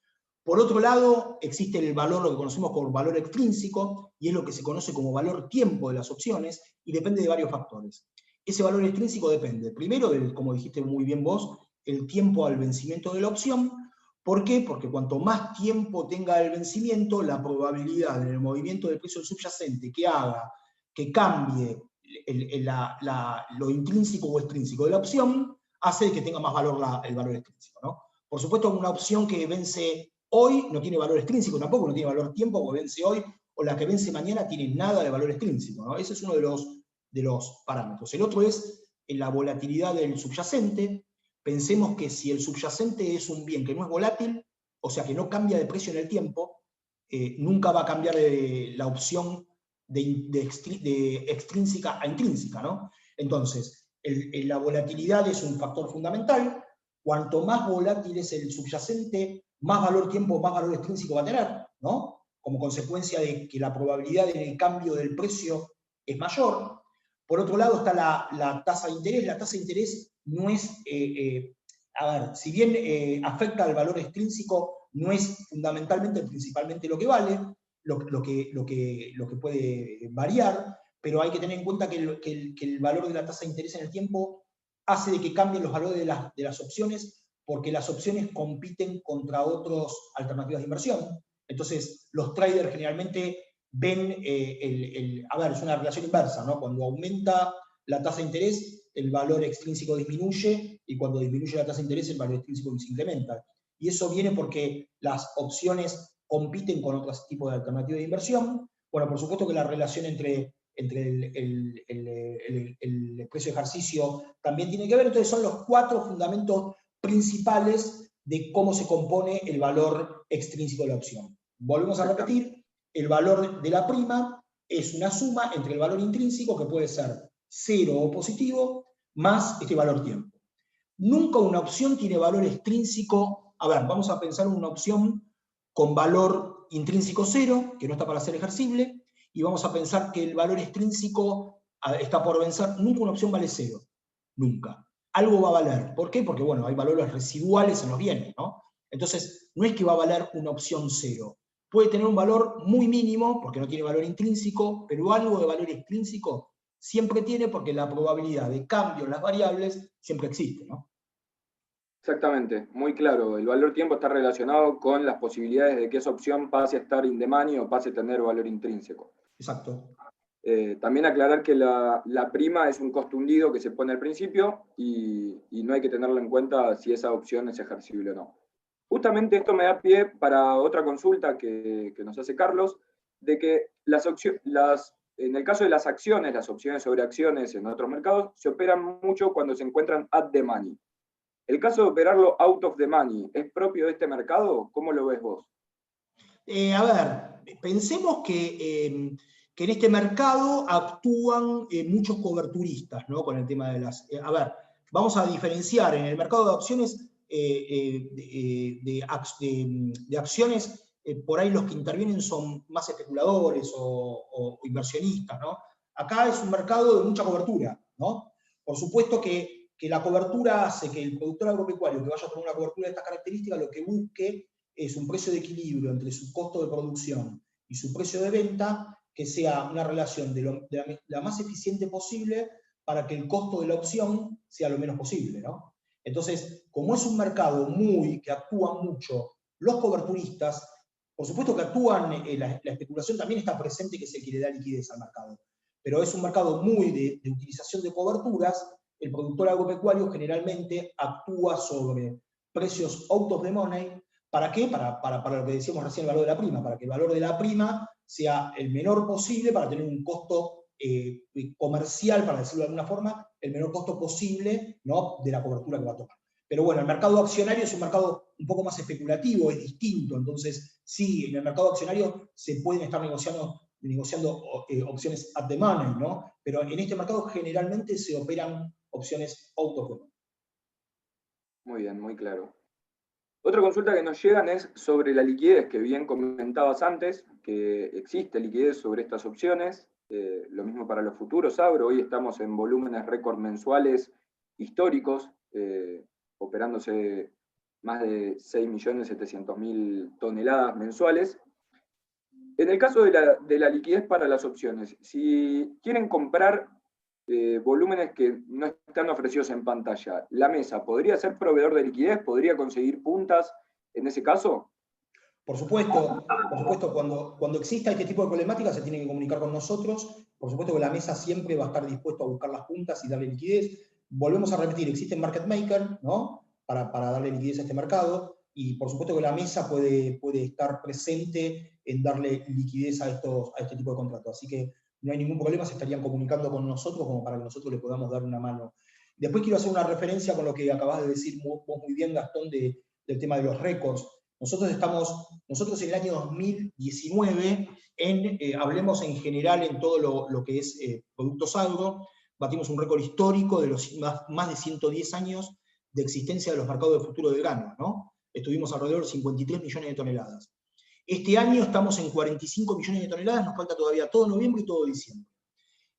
Por otro lado, existe el valor, lo que conocemos como valor extrínseco, y es lo que se conoce como valor tiempo de las opciones, y depende de varios factores. Ese valor extrínseco depende, primero, como dijiste muy bien vos, el tiempo al vencimiento de la opción. ¿Por qué? Porque cuanto más tiempo tenga el vencimiento, la probabilidad en el movimiento del precio del subyacente que haga que cambie lo intrínseco o extrínseco de la opción, hace que tenga más valor el valor extrínseco, ¿no? Por supuesto, una opción que vence hoy no tiene valor extrínseco tampoco, no tiene valor tiempo, o vence hoy, o la que vence mañana tiene nada de valor extrínseco, ¿no? Ese es uno de los parámetros. El otro es la volatilidad del subyacente. Pensemos que si el subyacente es un bien que no es volátil, o sea que no cambia de precio en el tiempo, nunca va a cambiar la opción de extrínseca a intrínseca, ¿no? Entonces, la volatilidad es un factor fundamental. Cuanto más volátil es el subyacente, más valor tiempo, más valor extrínseco va a tener, ¿no? Como consecuencia de que la probabilidad del cambio del precio es mayor. Por otro lado está la tasa de interés. La tasa de interés no es, a ver, si bien afecta al valor extrínseco, no es fundamentalmente, principalmente lo que vale, lo que puede variar, pero hay que tener en cuenta que el valor de la tasa de interés en el tiempo hace de que cambien los valores de las opciones, porque las opciones compiten contra otras alternativas de inversión. Entonces, los traders generalmente ven, a ver, es una relación inversa, ¿no? Cuando aumenta la tasa de interés, el valor extrínseco disminuye, y cuando disminuye la tasa de interés, el valor extrínseco se incrementa. Y eso viene porque las opciones compiten con otros tipos de alternativas de inversión. Bueno, por supuesto que la relación entre el precio de ejercicio también tiene que ver. Entonces son los 4 fundamentos principales de cómo se compone el valor extrínseco de la opción. Volvemos a repetir, el valor de la prima es una suma entre el valor intrínseco, que puede ser 0 o positivo, más este valor tiempo. Nunca una opción tiene valor extrínseco. A ver, vamos a pensar en una opción con valor intrínseco 0, que no está para ser ejercible, y vamos a pensar que el valor extrínseco está por vencer. Nunca una opción vale 0, nunca. Algo va a valer. ¿Por qué? Porque, bueno, hay valores residuales en los bienes, ¿no? Entonces, no es que va a valer una opción 0. Puede tener un valor muy mínimo, porque no tiene valor intrínseco, pero algo de valor extrínseco siempre tiene, porque la probabilidad de cambio en las variables siempre existe, ¿no? Exactamente, muy claro. El valor tiempo está relacionado con las posibilidades de que esa opción pase a estar in the money o pase a tener valor intrínseco. Exacto. También aclarar que la prima es un costo hundido que se pone al principio y no hay que tenerlo en cuenta si esa opción es ejercible o no. Justamente esto me da pie para otra consulta que nos hace Carlos, de que en el caso de las acciones, las opciones sobre acciones en otros mercados, se operan mucho cuando se encuentran at the money. ¿El caso de operarlo out of the money es propio de este mercado? ¿Cómo lo ves vos? A ver, pensemos que en este mercado actúan muchos coberturistas, ¿no? Con el tema de las... a ver, vamos a diferenciar en el mercado de opciones, de acciones, por ahí los que intervienen son más especuladores o inversionistas, ¿no? Acá es un mercado de mucha cobertura, ¿no? Por supuesto que la cobertura hace que el productor agropecuario que vaya a tener una cobertura de estas características lo que busque es un precio de equilibrio entre su costo de producción y su precio de venta, que sea una relación de la más eficiente posible para que el costo de la opción sea lo menos posible, ¿no? Entonces, como es un mercado que actúan mucho los coberturistas, por supuesto que actúan, la especulación también está presente, que es el que le da liquidez al mercado, pero es un mercado muy de utilización de coberturas. El productor agropecuario generalmente actúa sobre precios out of the money. ¿Para qué? Para lo que decíamos recién, el valor de la prima, para que el valor de la prima sea el menor posible, para tener un costo comercial, para decirlo de alguna forma, el menor costo posible, ¿no?, de la cobertura que va a tomar. Pero bueno, el mercado accionario es un mercado un poco más especulativo, es distinto. Entonces, sí, en el mercado accionario se pueden estar negociando opciones at the money, ¿no? Pero en este mercado generalmente se operan opciones out of the money. Muy bien, muy claro. Otra consulta que nos llegan es sobre la liquidez, que bien comentabas antes, que existe liquidez sobre estas opciones. Lo mismo para los futuros agro. Hoy estamos en volúmenes récord mensuales históricos, operándose más de 6.700.000 toneladas mensuales. En el caso de la liquidez para las opciones, si quieren comprar volúmenes que no están ofrecidos en pantalla, ¿la mesa podría ser proveedor de liquidez? ¿Podría conseguir puntas en ese caso? Por supuesto, cuando exista este tipo de problemáticas se tiene que comunicar con nosotros. Por supuesto que la mesa siempre va a estar dispuesta a buscar las puntas y darle liquidez. Volvemos a repetir, existen market maker, ¿no? Para darle liquidez a este mercado, y por supuesto que la mesa puede estar presente en darle liquidez a este tipo de contratos. Así que no hay ningún problema, se estarían comunicando con nosotros como para que nosotros le podamos dar una mano. Después quiero hacer una referencia con lo que acabas de decir vos muy bien, Gastón, del tema de los récords. Nosotros en el año 2019, hablemos en general en todo lo que es productos agro, batimos un récord histórico de los más de 110 años de existencia de los mercados de futuro de grano, ¿no? Estuvimos alrededor de 53 millones de toneladas. Este año estamos en 45 millones de toneladas, nos falta todavía todo noviembre y todo diciembre.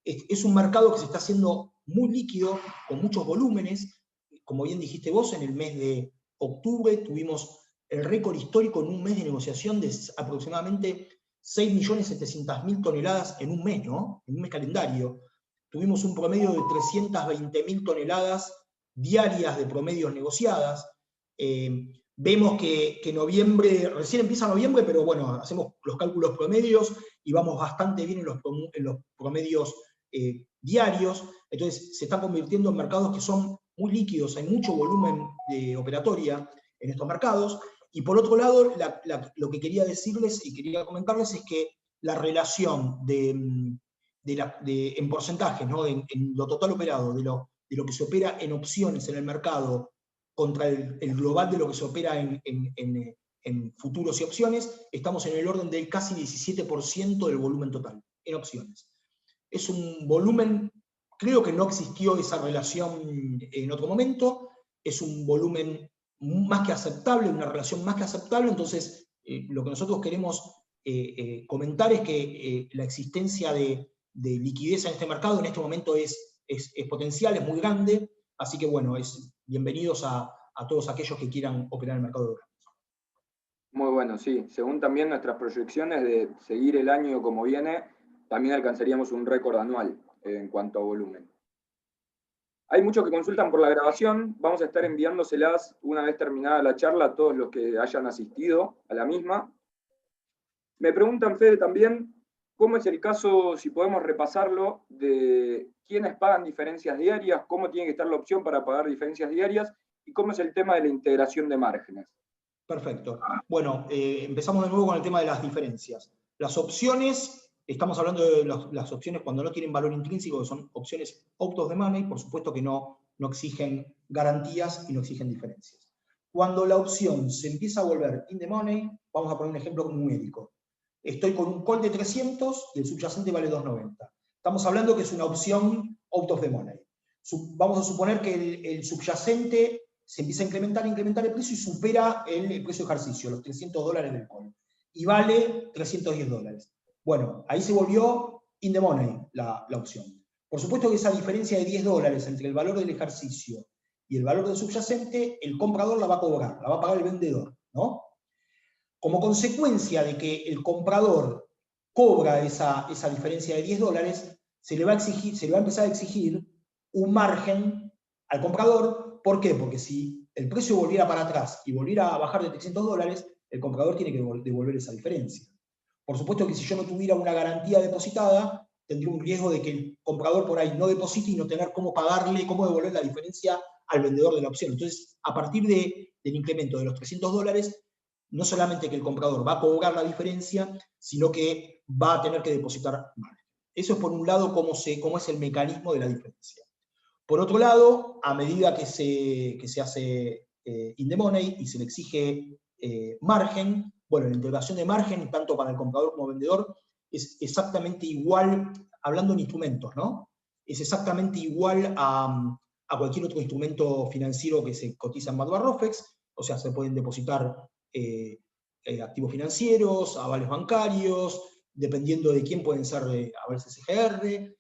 Es un mercado que se está haciendo muy líquido, con muchos volúmenes. Como bien dijiste vos, en el mes de octubre tuvimos el récord histórico en un mes de negociación de aproximadamente 6.700.000 toneladas en un mes, ¿no? En un mes calendario. Tuvimos un promedio de 320.000 toneladas diarias de promedios negociadas. Vemos que noviembre, recién empieza noviembre, pero bueno, hacemos los cálculos promedios y vamos bastante bien en los promedios diarios. Entonces se está convirtiendo en mercados que son muy líquidos, hay mucho volumen de operatoria en estos mercados. Y por otro lado, lo que quería decirles y quería comentarles es que la relación en porcentajes, ¿no? en lo total operado, de lo que se opera en opciones en el mercado contra el global de lo que se opera en futuros y opciones, estamos en el orden del casi 17% del volumen total, en opciones. Es un volumen, creo que no existió esa relación en otro momento, es un volumen más que aceptable, una relación más que aceptable. Entonces lo que nosotros queremos comentar es que la existencia de liquidez en este mercado en este momento es potencial, es muy grande, así que bueno, bienvenidos a todos aquellos que quieran operar en el mercado de granos. Muy bueno, sí. Según también nuestras proyecciones de seguir el año como viene, también alcanzaríamos un récord anual en cuanto a volumen. Hay muchos que consultan por la grabación, vamos a estar enviándoselas una vez terminada la charla a todos los que hayan asistido a la misma. Me preguntan, Fede, también, ¿cómo es el caso, si podemos repasarlo, de quiénes pagan diferencias diarias, cómo tiene que estar la opción para pagar diferencias diarias, y cómo es el tema de la integración de márgenes? Perfecto. Bueno, empezamos de nuevo con el tema de las diferencias. Las opciones, estamos hablando de las opciones cuando no tienen valor intrínseco, que son opciones out of the money, por supuesto que no exigen garantías y no exigen diferencias. Cuando la opción se empieza a volver in the money, vamos a poner un ejemplo numérico. Estoy con un call de 300 y el subyacente vale 2.90. Estamos hablando que es una opción out of the money. Vamos a suponer que el subyacente se empieza a incrementar el precio y supera el precio de ejercicio, los $300 del call. Y vale $310. Bueno, ahí se volvió in the money la opción. Por supuesto que esa diferencia de $10 entre el valor del ejercicio y el valor del subyacente, el comprador la va a cobrar, la va a pagar el vendedor, ¿no? Como consecuencia de que el comprador cobra esa diferencia de $10, se le va a empezar a exigir un margen al comprador. ¿Por qué? Porque si el precio volviera para atrás y volviera a bajar de $300, el comprador tiene que devolver esa diferencia. Por supuesto que si yo no tuviera una garantía depositada, tendría un riesgo de que el comprador por ahí no deposite y no tener cómo pagarle, cómo devolver la diferencia al vendedor de la opción. Entonces, a partir del incremento de los $300, no solamente que el comprador va a cobrar la diferencia, sino que va a tener que depositar margen. Eso es por un lado cómo es el mecanismo de la diferencia. Por otro lado, a medida que se hace in the money y se le exige margen, bueno, la integración de margen, tanto para el comprador como vendedor, es exactamente igual, hablando en instrumentos, ¿no? Es exactamente igual a cualquier otro instrumento financiero que se cotiza en Mad Rofex, o sea, se pueden depositar activos financieros, avales bancarios, dependiendo de quién pueden ser avales SGR,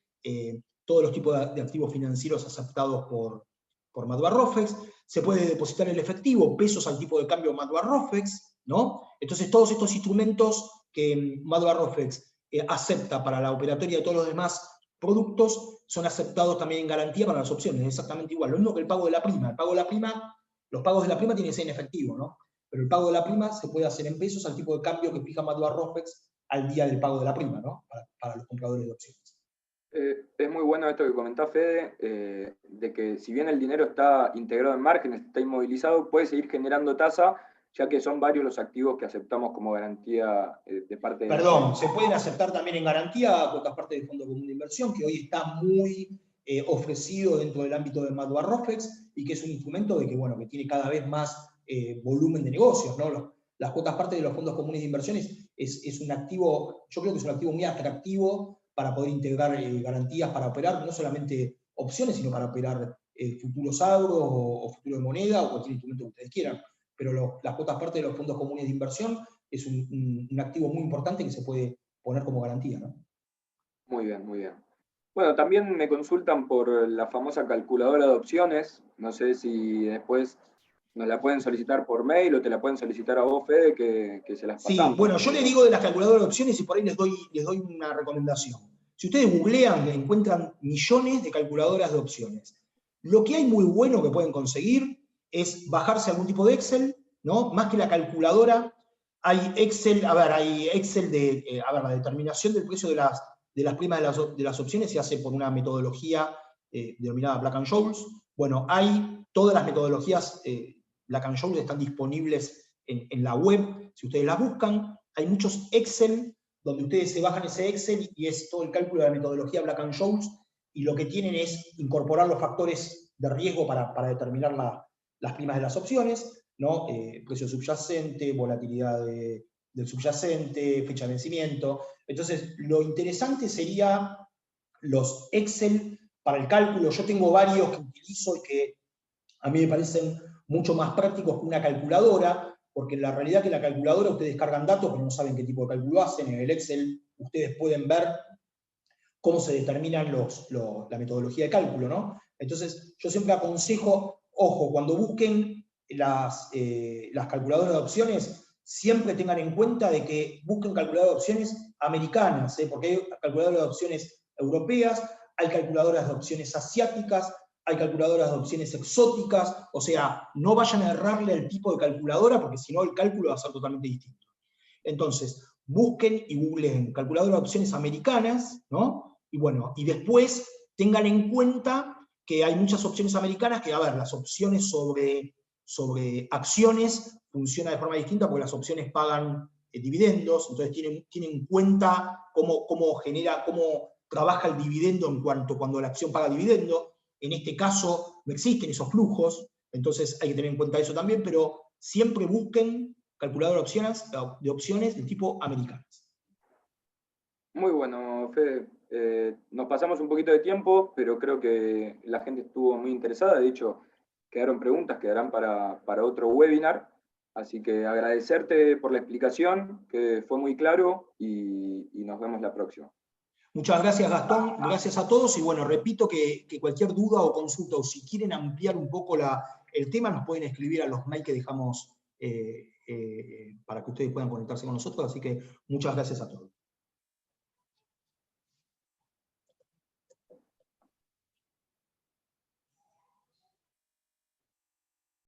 todos los tipos de activos financieros aceptados por Mad Rofex. Se puede depositar el efectivo, pesos al tipo de cambio Mad Rofex, ¿no? Entonces todos estos instrumentos que Mad Rofex acepta para la operatoria de todos los demás productos son aceptados también en garantía para las opciones, es exactamente igual. Lo mismo que el pago de la prima. Los pagos de la prima tienen que ser en efectivo, ¿no? pero el pago de la prima se puede hacer en pesos al tipo de cambio que fija Madua Rofex al día del pago de la prima, ¿no? Para los compradores de opciones. Es muy bueno esto que comentás, Fede, de que si bien el dinero está integrado en márgenes, está inmovilizado, puede seguir generando tasa, ya que son varios los activos que aceptamos como garantía de parte de Perdón, nosotros. se pueden aceptar también en garantía cuotas parte del Fondo Común de Inversión, que hoy está muy ofrecido dentro del ámbito de Madua Rofex, y que es un instrumento de que, bueno, que tiene cada vez más volumen de negocios, ¿no? Las cuotas parte de los fondos comunes de inversiones es un activo, yo creo que es un activo muy atractivo para poder integrar garantías para operar no solamente opciones, sino para operar futuros agro o futuro de moneda o cualquier instrumento que ustedes quieran. Pero las cuotas parte de los fondos comunes de inversión es un activo muy importante que se puede poner como garantía, ¿no? Muy bien, muy bien. Bueno, también me consultan por la famosa calculadora de opciones. No sé si después nos la pueden solicitar por mail o te la pueden solicitar a vos, Fede, que se las Sí, pasamos. bueno, yo les digo de las calculadoras de opciones y por ahí les doy una recomendación. Si ustedes googlean, encuentran millones de calculadoras de opciones. Lo que hay muy bueno que pueden conseguir es bajarse algún tipo de Excel, ¿no? Más que la calculadora, hay Excel, hay Excel de, la determinación del precio de las primas de las opciones se hace por una metodología denominada Black and Scholes. Bueno, hay todas las metodologías Black and Scholes están disponibles en la web, si ustedes la buscan. Hay muchos Excel donde ustedes se bajan ese Excel y es todo el cálculo de la metodología Black and Scholes, y lo que tienen es incorporar los factores de riesgo para determinar las primas de las opciones, ¿no? Precio subyacente, volatilidad del subyacente, fecha de vencimiento. Entonces, lo interesante sería los Excel para el cálculo. Yo tengo varios que utilizo y que a mí me parecen mucho más prácticos que una calculadora, porque en la realidad que la calculadora ustedes cargan datos, pero no saben qué tipo de cálculo hacen. En el Excel ustedes pueden ver cómo se determinan la metodología de cálculo, ¿no? Entonces, yo siempre aconsejo, ojo, cuando busquen las calculadoras de opciones, siempre tengan en cuenta de que busquen calculadoras de opciones americanas, porque hay calculadoras de opciones europeas, hay calculadoras de opciones asiáticas, hay calculadoras de opciones exóticas, o sea, no vayan a errarle el tipo de calculadora, porque si no el cálculo va a ser totalmente distinto. Entonces, busquen y googleen calculadora de opciones americanas, ¿no? Y bueno, y después tengan en cuenta que hay muchas opciones americanas que, las opciones sobre acciones funcionan de forma distinta porque las opciones pagan dividendos, entonces tienen en cuenta cómo trabaja el dividendo cuando la acción paga dividendo. En este caso no existen esos flujos, entonces hay que tener en cuenta eso también, pero siempre busquen calculadora de opciones de tipo americanas. Muy bueno, Fede. Nos pasamos un poquito de tiempo, pero creo que la gente estuvo muy interesada. De hecho, quedaron preguntas, quedarán para otro webinar. Así que agradecerte por la explicación, que fue muy claro, y nos vemos la próxima. Muchas gracias, Gastón. Gracias a todos. Y bueno, repito que cualquier duda o consulta, o si quieren ampliar un poco el tema, nos pueden escribir a los mails que dejamos para que ustedes puedan conectarse con nosotros. Así que muchas gracias a todos.